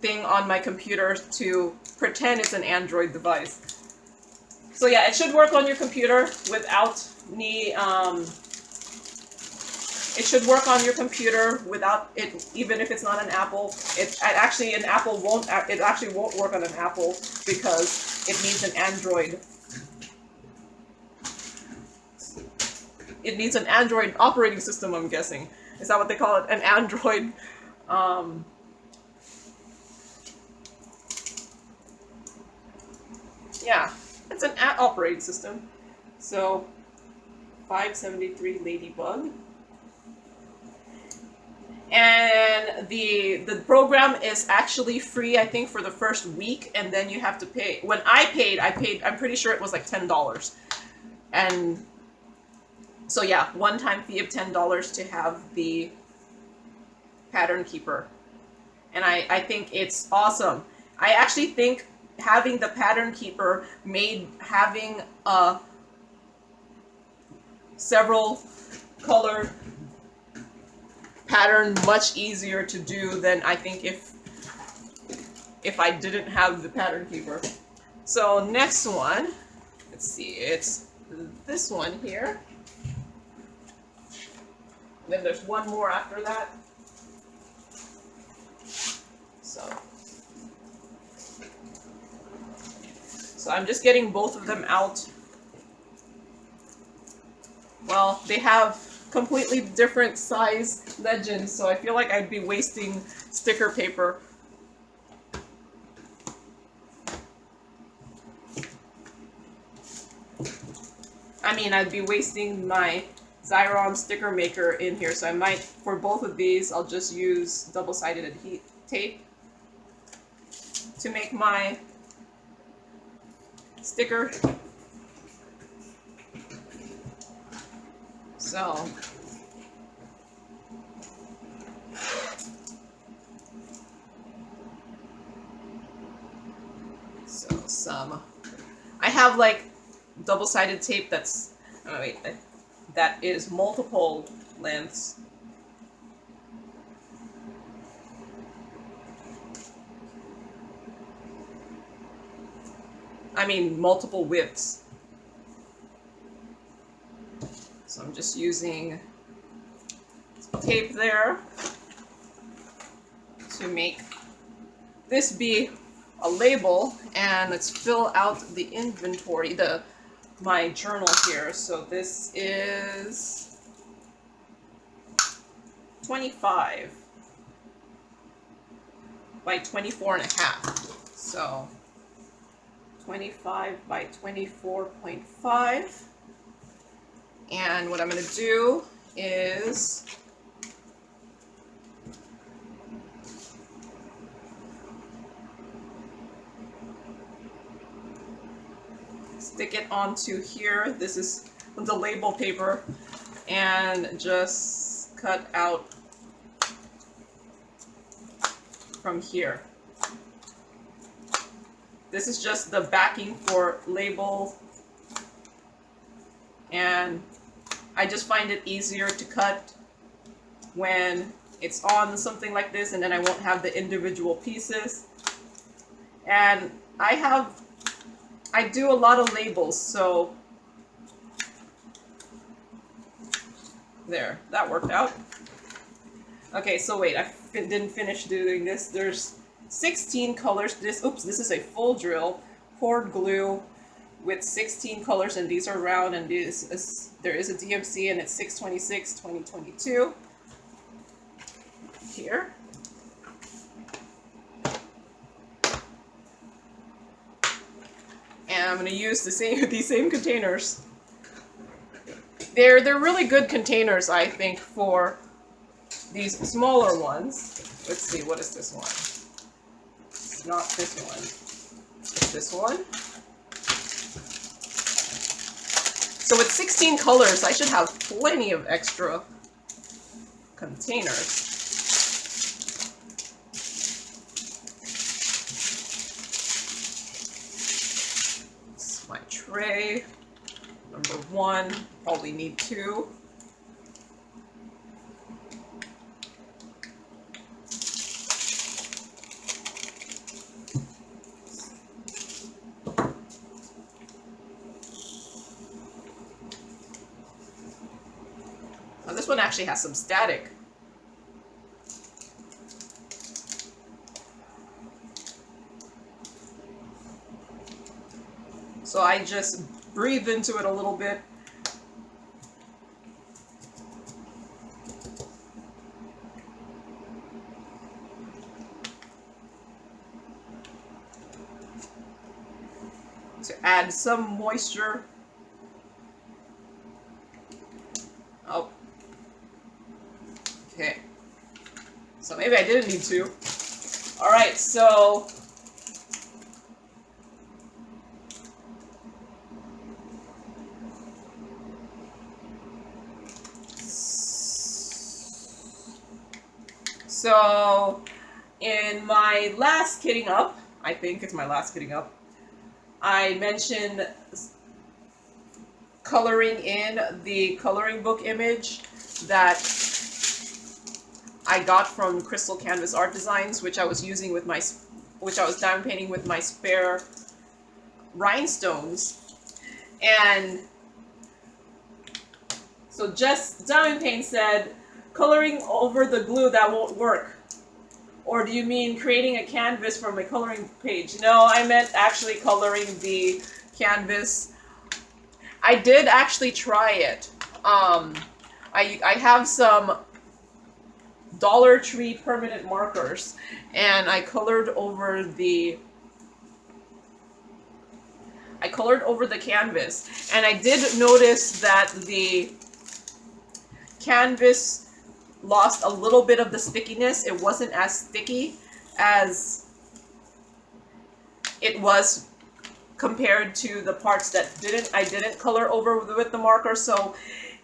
thing on my computer to pretend it's an Android device. So yeah, it should work on your computer without me, it should work on your computer without it, even if it's not an Apple. It actually won't work on an Apple because it needs an Android. It needs an Android operating system, I'm guessing. Is that what they call it? An Android. Yeah, it's an operating system. So, 573 Ladybug. And the program is actually free, I think, for the first week, and then you have to pay. When I paid, I'm pretty sure it was like $10. And so yeah, one-time fee of $10 to have the pattern keeper. And I think it's awesome. I actually think having the pattern keeper made having several color pattern much easier to do than I think if I didn't have the pattern keeper. So next one, let's see, it's this one here. Then there's one more after that. So I'm just getting both of them out. Well, they have completely different size legends, so I feel like I'd be wasting sticker paper. I mean, I'd be wasting my Xyron sticker maker in here, so I might, for both of these, I'll just use double-sided adhesive tape to make my sticker. So I have like double-sided tape that's, oh wait, that is multiple lengths. I mean multiple widths. So I'm just using tape there to make this be a label, and let's fill out the inventory, my journal here. So this is 25 by 24 and a half. So 25 by 24.5. And what I'm going to do is stick it onto here. This is the label paper, and just cut out from here. This is just the backing for label, and I just find it easier to cut when it's on something like this, and then I won't have the individual pieces. And I do a lot of labels, so there, that worked out. Okay, so wait, I didn't finish doing this. There's 16 colors. This is a full drill, poured glue, with 16 colors, and these are round, and there is a DMC, and it's 6/26/2022 here. And I'm going to use these same containers. They're really good containers, I think, for these smaller ones. Let's see, what is this one? It's not this one. It's this one. So with 16 colors, I should have plenty of extra containers. It's my tray. Number 1, probably need 2. Now this one actually has some static. So I just breathe into it a little bit. To add some moisture. Oh. Okay. So maybe I didn't need to. Alright, so in my last kitting up, I think it's my last kitting up, I mentioned coloring in the coloring book image that I got from Crystal Canvas Art Designs, which I was using with which I was diamond painting with my spare rhinestones. And so Just Diamond Paint said, coloring over the glue, that won't work. Or do you mean creating a canvas from a coloring page? No, I meant actually coloring the canvas. I did actually try it. I have some Dollar Tree permanent markers, and I colored over the canvas, and I did notice that the canvas lost a little bit of the stickiness. It wasn't as sticky as it was compared to the parts that I didn't color over with the marker. So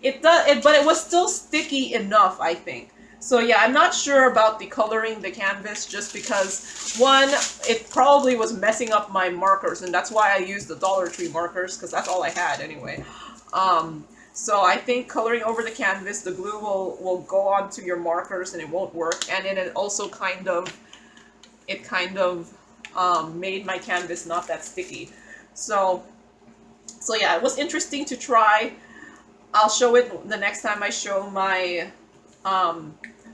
but it was still sticky enough, I think. So yeah, I'm not sure about the coloring the canvas, just because, one, it probably was messing up my markers, and that's why I used the Dollar Tree markers, because that's all I had anyway. So I think coloring over the canvas, the glue will go onto your markers and it won't work. And then it also kind of made my canvas not that sticky. So yeah, it was interesting to try. I'll show it the next time I show my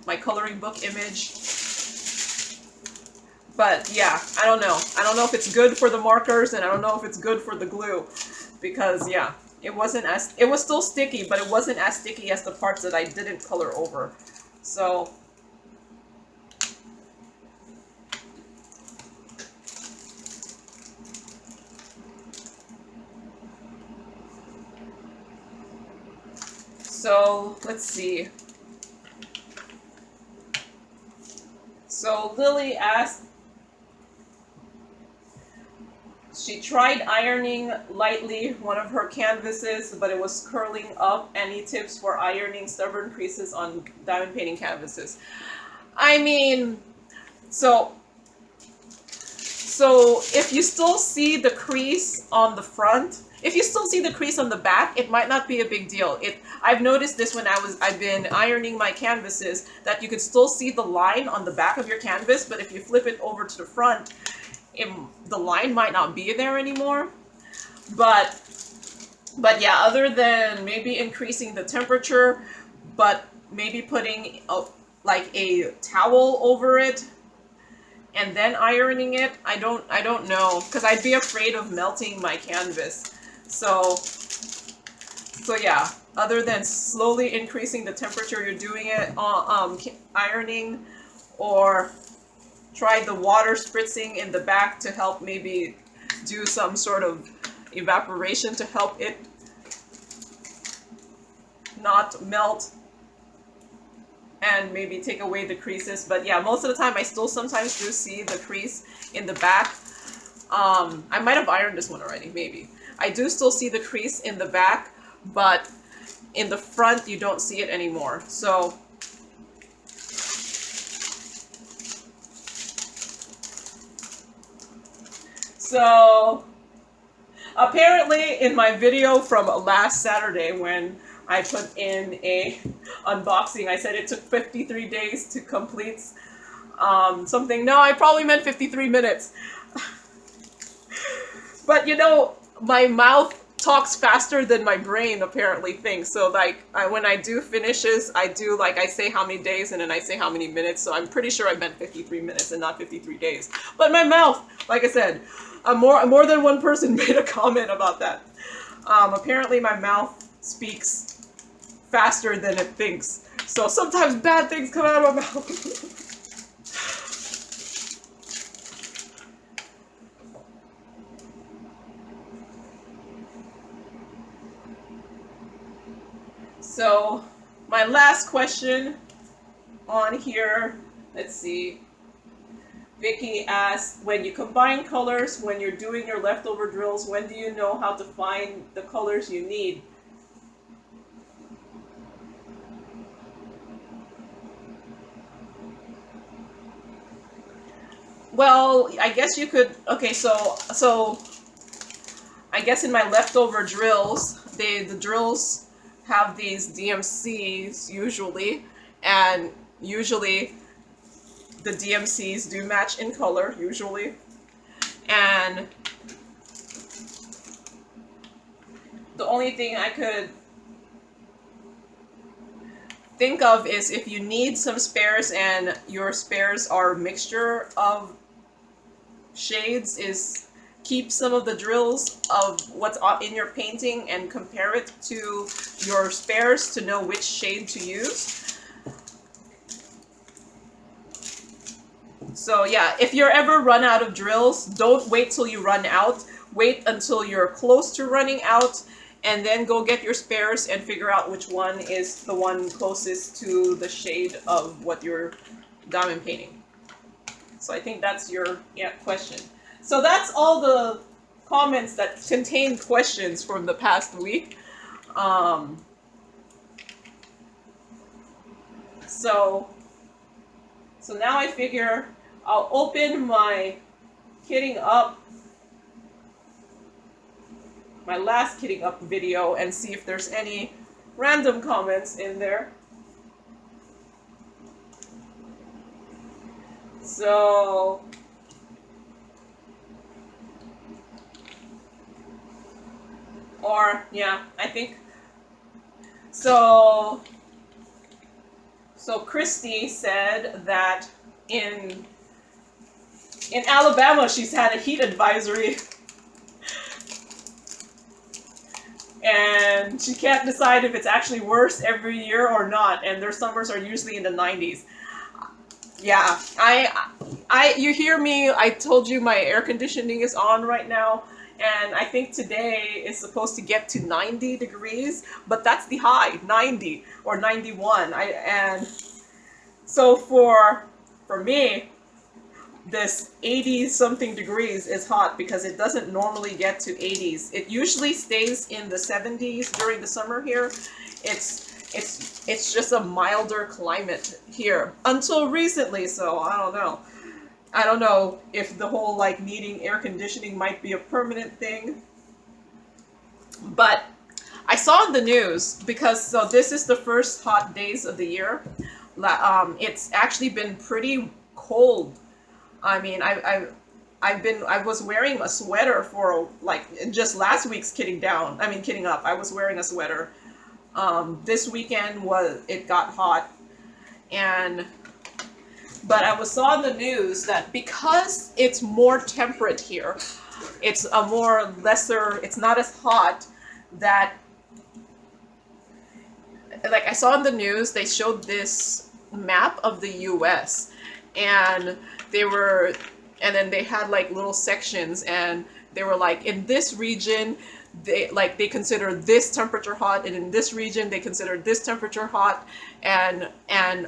my coloring book image. But yeah, I don't know. I don't know if it's good for the markers, and I don't know if it's good for the glue, because yeah, it was still sticky, but it wasn't as sticky as the parts that I didn't color over. So let's see. So Lily asked, she tried ironing lightly one of her canvases, but it was curling up. Any tips for ironing stubborn creases on diamond painting canvases? I mean, so if you still see the crease on the front, if you still see the crease on the back, it might not be a big deal. I've noticed this when I've been ironing my canvases, that you could still see the line on the back of your canvas, but if you flip it over to the front, the line might not be there anymore. But yeah, other than maybe increasing the temperature, but maybe putting like a towel over it and then ironing it, I don't know, because I'd be afraid of melting my canvas. So yeah, other than slowly increasing the temperature you're doing it on ironing, or try the water spritzing in the back to help maybe do some sort of evaporation to help it not melt and maybe take away the creases. But yeah, most of the time I still sometimes do see the crease in the back. I might have ironed this one already, maybe. I do still see the crease in the back, but in the front you don't see it anymore. So apparently in my video from last Saturday when I put in a unboxing, I said it took 53 days to complete something. No, I probably meant 53 minutes. But you know, my mouth talks faster than my brain apparently thinks. So like when I do finishes, I do like I say how many days and then I say how many minutes. So I'm pretty sure I meant 53 minutes and not 53 days. But my mouth, like I said, more than one person made a comment about that. Apparently my mouth speaks faster than it thinks. So sometimes bad things come out of my mouth. So my last question on here, let's see. Vicky asked, when you combine colors, when you're doing your leftover drills, when do you know how to find the colors you need? Well, I guess you could, okay, so I guess in my leftover drills, the drills have these DMCs usually, and usually the DMCs do match in color, usually. And the only thing I could think of is if you need some spares and your spares are a mixture of shades, is keep some of the drills of what's in your painting and compare it to your spares to know which shade to use. So yeah, if you're ever run out of drills, don't wait till you run out. Wait until you're close to running out, and then go get your spares and figure out which one is the one closest to the shade of what you're diamond painting. So I think that's your question. So that's all the comments that contain questions from the past week. So now I figure I'll open my kitting up, my last kitting up video, and see if there's any random comments in there. So yeah, I think so Christy said that in Alabama she's had a heat advisory and she can't decide if it's actually worse every year or not, and their summers are usually in the 90s. Yeah, you hear me, I told you my air conditioning is on right now, and I think today is supposed to get to 90 degrees, but that's the high, 90 or 91. And so for me, this 80 something degrees is hot because it doesn't normally get to 80s. It usually stays in the 70s during the summer here. It's just a milder climate here until recently, so I don't know. I don't know if the whole like needing air conditioning might be a permanent thing. But I saw in the news, because so this is the first hot days of the year. It's actually been pretty cold. I mean, I was wearing a sweater for like just last week's kitting up. I was wearing a sweater. This weekend it got hot, but I saw in the news that because it's more temperate here, It's a more lesser, it's not as hot that, like I saw in the news, they showed this map of the US, and they were, and then they had like little sections, and they were like, in this region, they consider this temperature hot, and in this region they consider this temperature hot, and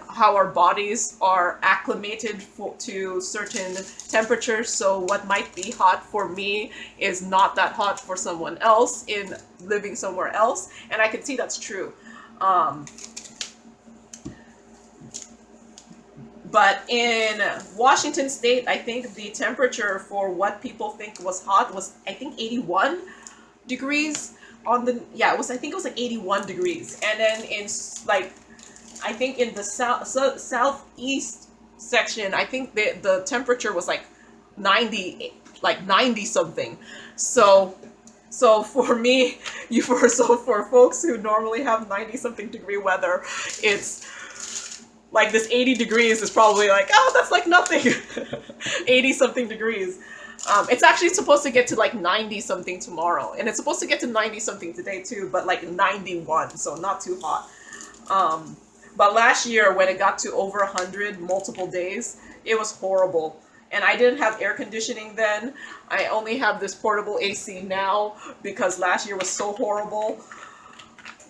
how our bodies are acclimated to certain temperatures. So what might be hot for me is not that hot for someone else in living somewhere else, and I can see that's true. But in Washington State, I think the temperature for what people think was hot was, I think, 81 degrees on the, yeah, it was, I think it was like 81 degrees. And then in, like, I think in the southeast section, I think the temperature was like 90, like 90 something. So for me, for folks who normally have 90 something degree weather, it's like this 80 degrees is probably like, oh, that's like nothing. 80 something degrees. It's actually supposed to get to like 90 something tomorrow, and it's supposed to get to 90 something today too, but like 91, so not too hot. But last year when it got to over 100 multiple days, it was horrible. And I didn't have air conditioning then. I only have this portable AC now because last year was so horrible.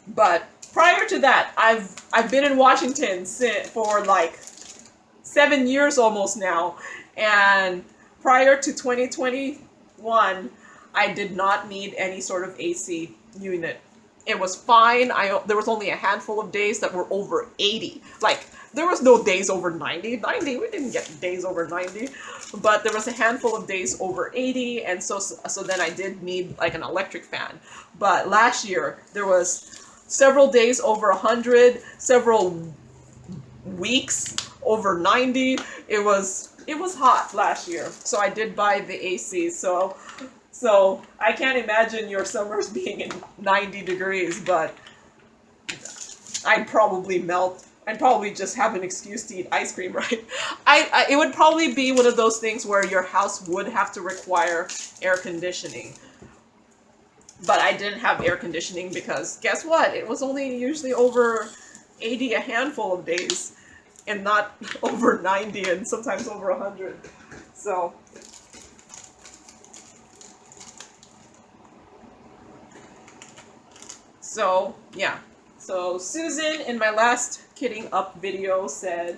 But prior to that, I've been in Washington for like 7 years almost now, and prior to 2021, I did not need any sort of AC unit. It was fine. There was only a handful of days that were over 80. Like, there was no days over 90. We didn't get days over 90, but there was a handful of days over 80, and so then I did need like an electric fan. But last year there was several days over 100, several weeks over 90. It was hot last year, so I did buy the AC. So I can't imagine your summers being in 90 degrees, but I'd probably melt. I'd probably just have an excuse to eat ice cream, right? It would probably be one of those things where your house would have to require air conditioning. But I didn't have air conditioning because guess what? It was only usually over 80 a handful of days, and not over 90 and sometimes over 100. So yeah. So Susan in my last Kidding Up video said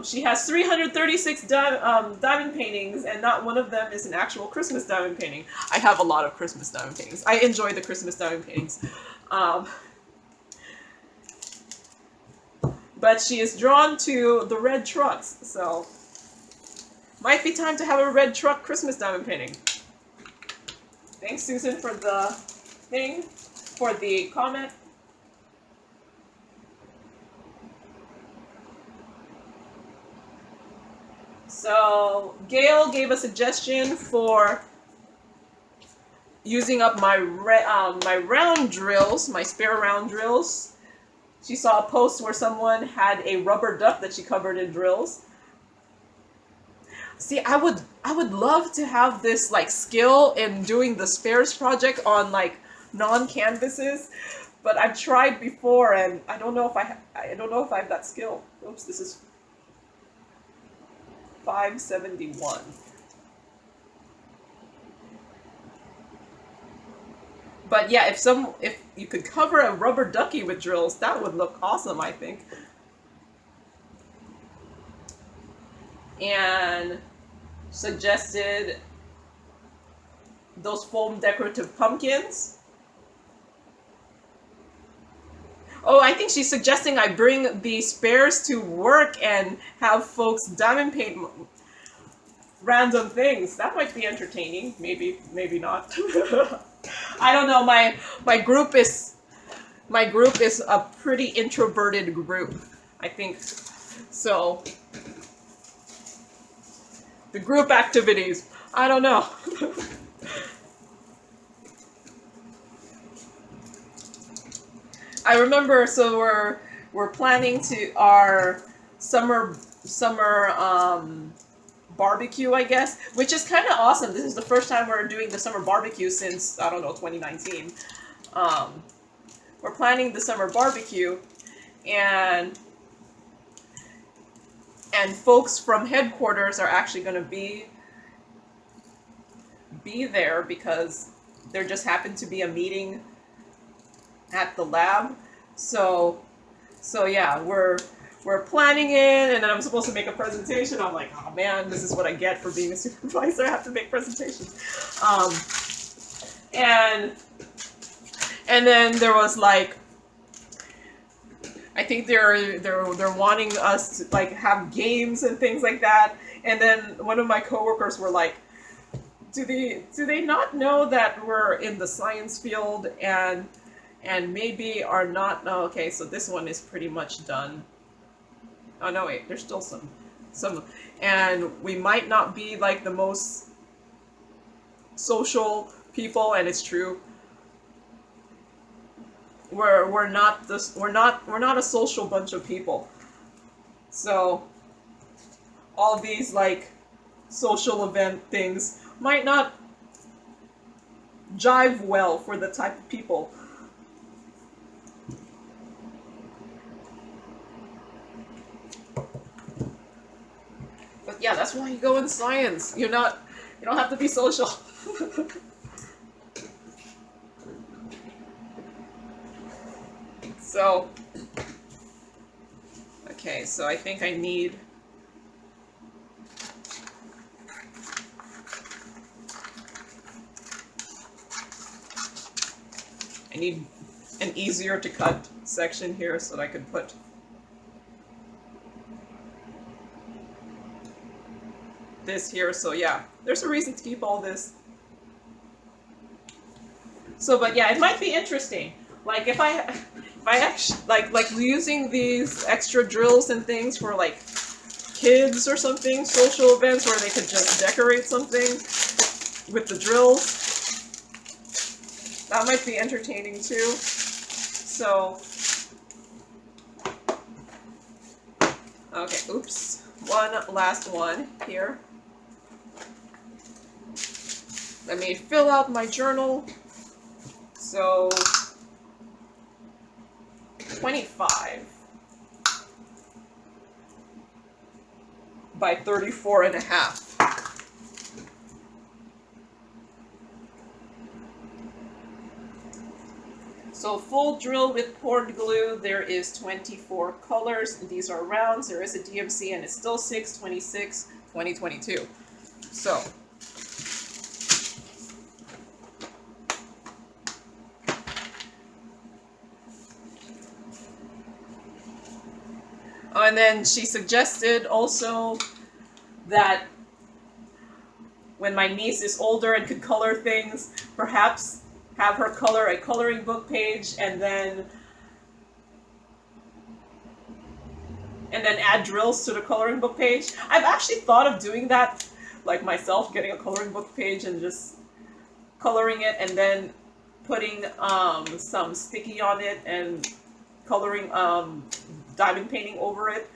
she has 336 diamond paintings, and not one of them is an actual Christmas diamond painting. I have a lot of Christmas diamond paintings. I enjoy the Christmas diamond paintings. But she is drawn to the red trucks, so might be time to have a red truck Christmas diamond painting. Thanks, Susan, for the comment. So Gail gave a suggestion for using up my round drills, my spare round drills. She saw a post where someone had a rubber duck that she covered in drills. See, I would love to have this like skill in doing the spares project on like non-canvases, but I've tried before and I don't know if I have that skill. Oops, this is 571. But yeah, if you could cover a rubber ducky with drills, that would look awesome, I think. And suggested those foam decorative pumpkins. Oh, I think she's suggesting I bring the spares to work and have folks diamond paint random things. That might be entertaining. Maybe not. I don't know. My group is a pretty introverted group, I think. So the group activities, I don't know. I remember, so we're planning to our summer barbecue, I guess, which is kind of awesome. This is the first time we're doing the summer barbecue since, I don't know, 2019. We're planning the summer barbecue, and folks from headquarters are actually going to be there because there just happened to be a meeting at the lab. So yeah, we're planning it, and then I'm supposed to make a presentation. I'm like, oh man, this is what I get for being a supervisor. I have to make presentations. And then there was like, I think they're wanting us to like have games and things like that. And then one of my coworkers were like, do they not know that we're in the science field and maybe are not? No, okay, so this one is pretty much done. Oh no, wait, there's still some, and we might not be like the most social people, and it's true. We're not a social bunch of people. So all these like social event things might not jive well for the type of people. But yeah, that's why you go in science. You don't have to be social. So, okay, so I think I need an easier to cut section here so that I could put this here. So yeah, there's a reason to keep all this. So, but yeah, it might be interesting. Like if I actually like using these extra drills and things for like kids or something, social events where they could just decorate something with the drills. That might be entertaining too. So, okay, oops. One last one here. Let me fill out my journal. So, 25 by 34.5. So full drill with poured glue, there is 24 colors. These are rounds. There is a DMC, and it's still 6/26/2022. So. Oh, and then she suggested also that when my niece is older and could color things, perhaps have her color a coloring book page and then add drills to the coloring book page. I've actually thought of doing that, like myself, getting a coloring book page and just coloring it and then putting some sticky on it and coloring diamond painting over it.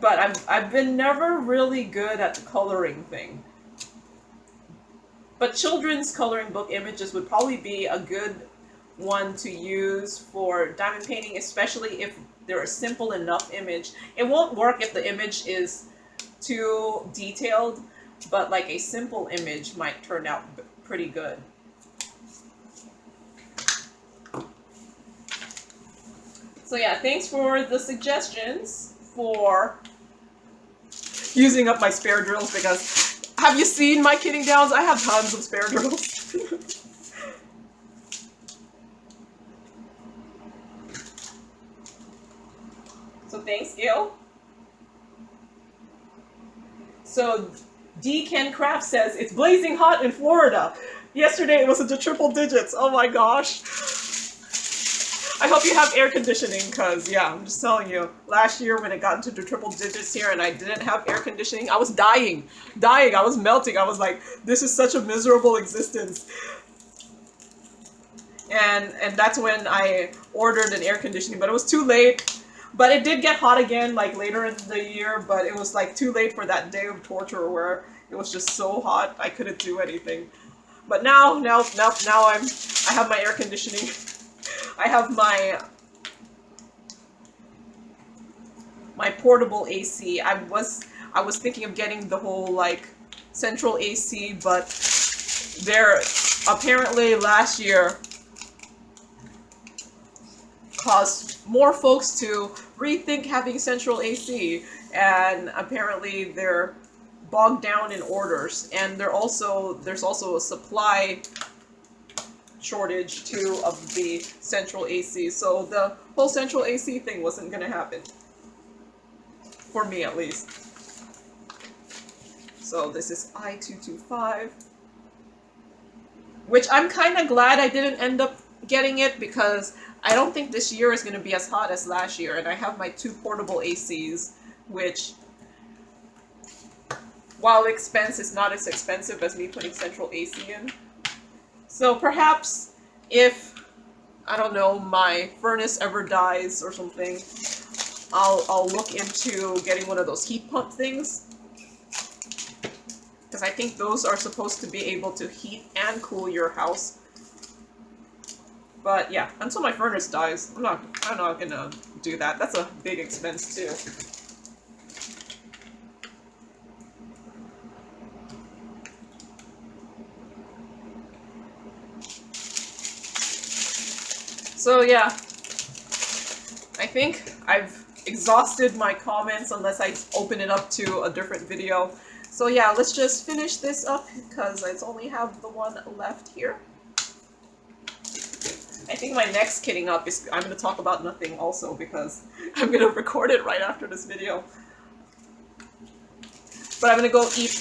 But I've been never really good at the coloring thing. But children's coloring book images would probably be a good one to use for diamond painting, especially if they're a simple enough image. It won't work if the image is too detailed, but like a simple image might turn out pretty good. So yeah, thanks for the suggestions for using up my spare drills, because have you seen my kitting downs? I have tons of spare drills. So thanks, Gail. So D. Ken Craft says, it's blazing hot in Florida. Yesterday it was into triple digits. Oh my gosh. I hope you have air conditioning, because, yeah, I'm just telling you, last year when it got into the triple digits here and I didn't have air conditioning, I was dying. I was melting. I was like, this is such a miserable existence. And that's when I ordered an air conditioning, but it was too late. But it did get hot again, like later in the year, but it was like too late for that day of torture where it was just so hot I couldn't do anything. But now I have my air conditioning. I have my portable AC. I was thinking of getting the whole like central AC, but there apparently last year caused more folks to rethink having central AC, and apparently they're bogged down in orders, and there's also a supply shortage too of the central AC, so the whole central AC thing wasn't gonna happen. For me at least. So this is I-225, which I'm kind of glad I didn't end up getting it, because I don't think this year is going to be as hot as last year, and I have my 2 portable ACs, which, while expense, is not as expensive as me putting central AC in. So perhaps if, I don't know, my furnace ever dies or something, I'll look into getting one of those heat pump things, because I think those are supposed to be able to heat and cool your house. But yeah, until my furnace dies, I'm not gonna do that. That's a big expense too. So yeah, I think I've exhausted my comments unless I open it up to a different video. So yeah, let's just finish this up because I only have the one left here. I think my next kitting up is, I'm going to talk about nothing also because I'm going to record it right after this video. But I'm going to go eat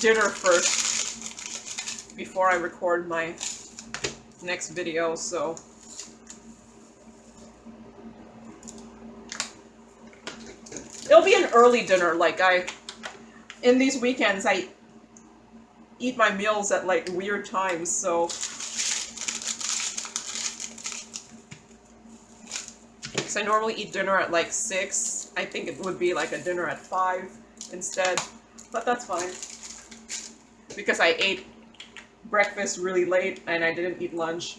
dinner first before I record my next video, so. It'll be an early dinner, like in these weekends I eat my meals at like weird times, so. Because I normally eat dinner at like 6. I think it would be like a dinner at 5 instead. But that's fine. Because I ate breakfast really late and I didn't eat lunch.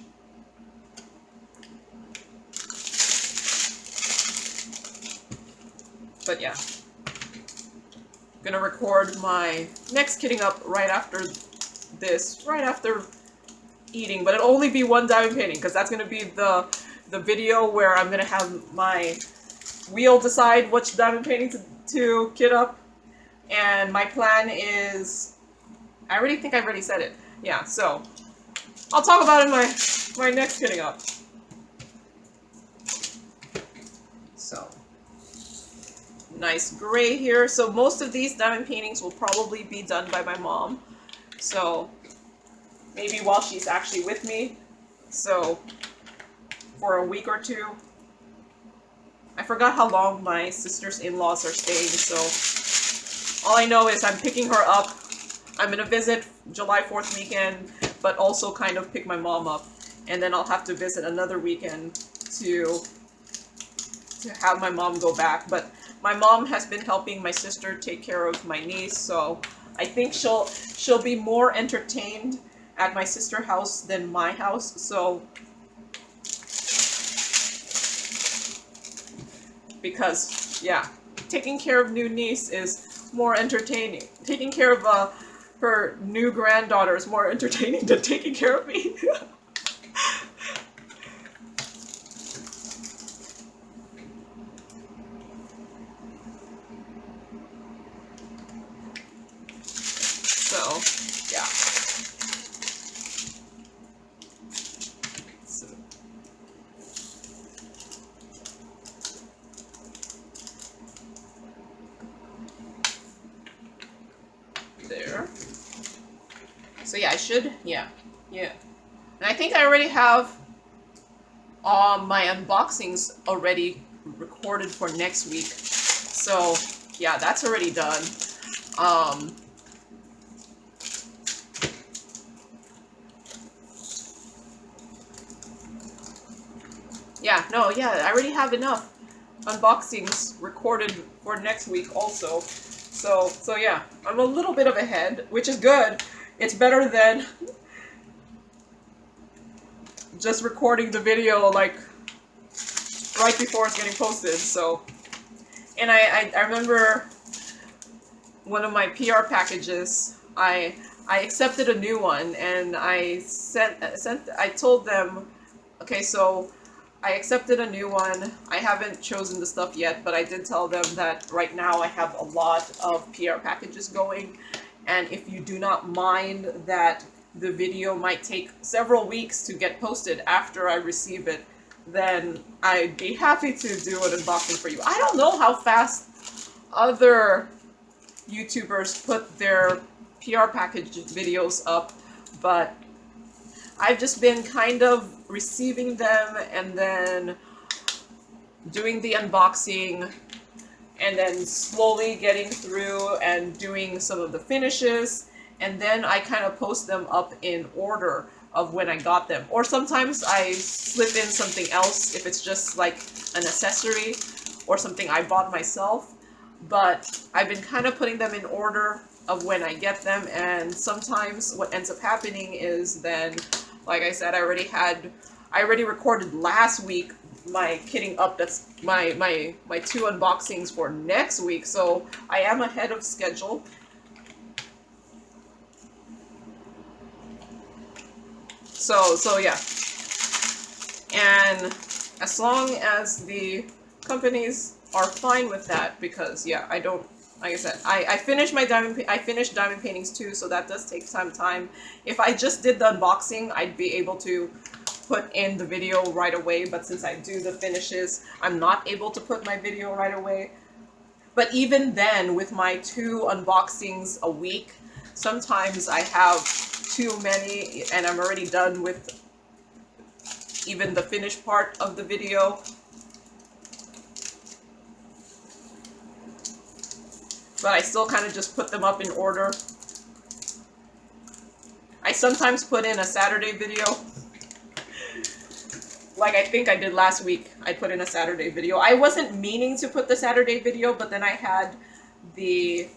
But yeah. I'm gonna record my next kitting up right after this. Right after eating. But it'll only be one diamond painting because that's gonna be the video where I'm gonna have my wheel decide which diamond painting to kit up, and my plan is, I already think I've already said it. Yeah, so I'll talk about it in my next kitting up. So nice gray here. So most of these diamond paintings will probably be done by my mom. So maybe while she's actually with me. So for a week or 2. I forgot how long my sister's in-laws are staying, so all I know is I'm picking her up. I'm gonna visit July 4th weekend, but also kind of pick my mom up. And then I'll have to visit another weekend to have my mom go back. But my mom has been helping my sister take care of my niece, so I think she'll be more entertained at my sister's house than my house, so. Because, yeah, taking care of new niece is more entertaining. Taking care of her new granddaughter is more entertaining than taking care of me. So, yeah. There. So yeah, I should, yeah. And I think I already have my unboxings already recorded for next week. So yeah, that's already done. Yeah, no, yeah, I already have enough. unboxings recorded for next week also. So yeah, I'm a little bit of ahead, which is good. It's better than just recording the video like right before it's getting posted. So, and I remember one of my PR packages, I accepted a new one, and I told them, okay, so I accepted a new one. I haven't chosen the stuff yet, but I did tell them that right now I have a lot of PR packages going, and if you do not mind that the video might take several weeks to get posted after I receive it, then I'd be happy to do an unboxing for you. I don't know how fast other YouTubers put their PR package videos up, but I've just been kind of receiving them and then doing the unboxing and then slowly getting through and doing some of the finishes, and then I kind of post them up in order of when I got them. Or sometimes I slip in something else if it's just like an accessory or something I bought myself. But I've been kind of putting them in order of when I get them, and sometimes what ends up happening is then, like I said, I already recorded last week my kitting up. That's my 2 unboxings for next week, so I am ahead of schedule. So yeah, and as long as the companies are fine with that, because yeah, I don't, like I said, I finished my diamond paintings too, so that does take some time. If I just did the unboxing, I'd be able to put in the video right away, but since I do the finishes, I'm not able to put my video right away. But even then, with my 2 unboxings a week, sometimes I have too many and I'm already done with even the finished part of the video. But I still kind of just put them up in order. I sometimes put in a Saturday video. Like I think I did last week, I put in a Saturday video. I wasn't meaning to put the Saturday video, but then I had the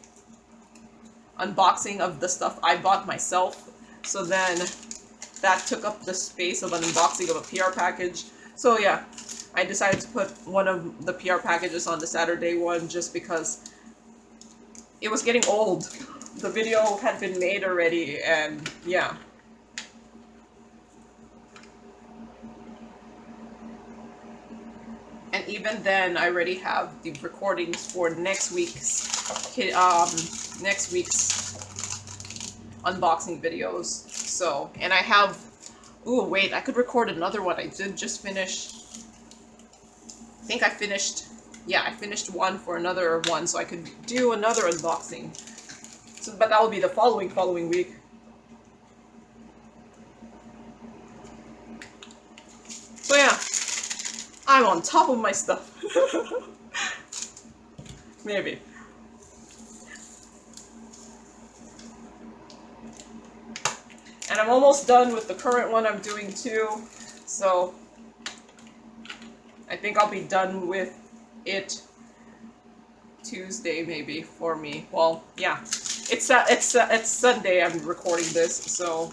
unboxing of the stuff I bought myself. So then that took up the space of an unboxing of a PR package. So yeah, I decided to put one of the PR packages on the Saturday one just because it was getting old. The video had been made already, and yeah. And even then, I already have the recordings for next week's unboxing videos. So, and I have, ooh, wait, I could record another one. I did just finish, I think I finished, yeah, I finished one for another one, so I could do another unboxing. So, but that will be the following week. So yeah, I'm on top of my stuff. Maybe. And I'm almost done with the current one I'm doing too, so I think I'll be done with it Tuesday maybe for me. Well, yeah, it's Sunday I'm recording this, so.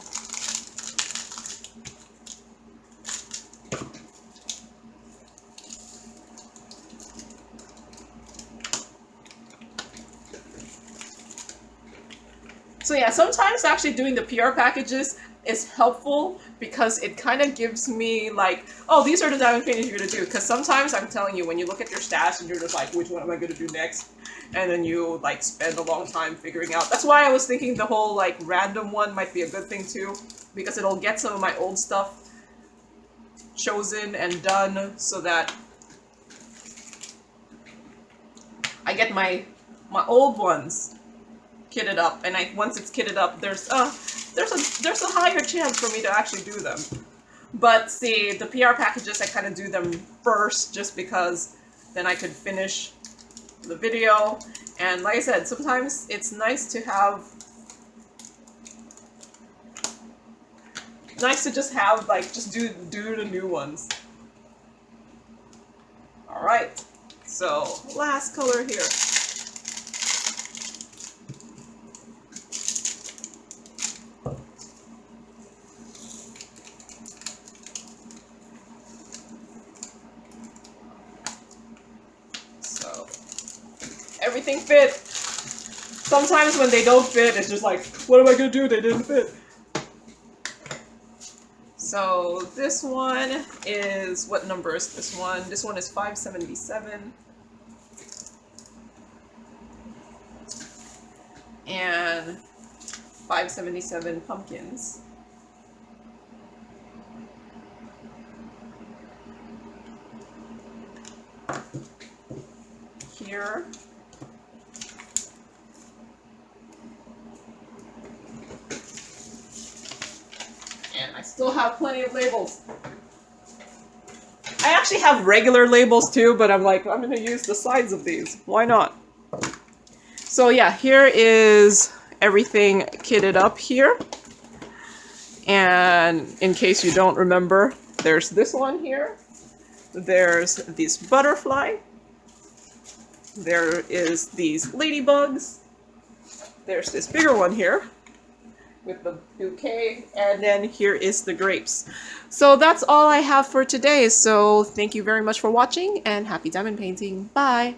So yeah, sometimes actually doing the PR packages is helpful because it kind of gives me like, oh, these are the diamond paintings you're gonna do. Because sometimes I'm telling you, when you look at your stash and you're just like, which one am I gonna do next? And then you like spend a long time figuring out. That's why I was thinking the whole like random one might be a good thing too, because it'll get some of my old stuff chosen and done so that I get my old ones kitted up, and once it's kitted up, there's a higher chance for me to actually do them. But see, the PR packages, I kind of do them first just because then I could finish the video. And like I said, sometimes it's nice to just have like just do the new ones. All right, So, last color here. So, everything fit. Sometimes when they don't fit, it's just like, what am I gonna do? They didn't fit. So this one is, what number is this one? This one is 577. And 577 pumpkins. Here. And I still have plenty of labels. I actually have regular labels too, but I'm like, I'm gonna use the sides of these. Why not? So yeah, here is everything kitted up here. And in case you don't remember, there's this one here. There's this butterfly. There is these ladybugs. There's this bigger one here with the bouquet, and then here is the grapes. So that's all I have for today. So thank you very much for watching, and happy diamond painting. Bye!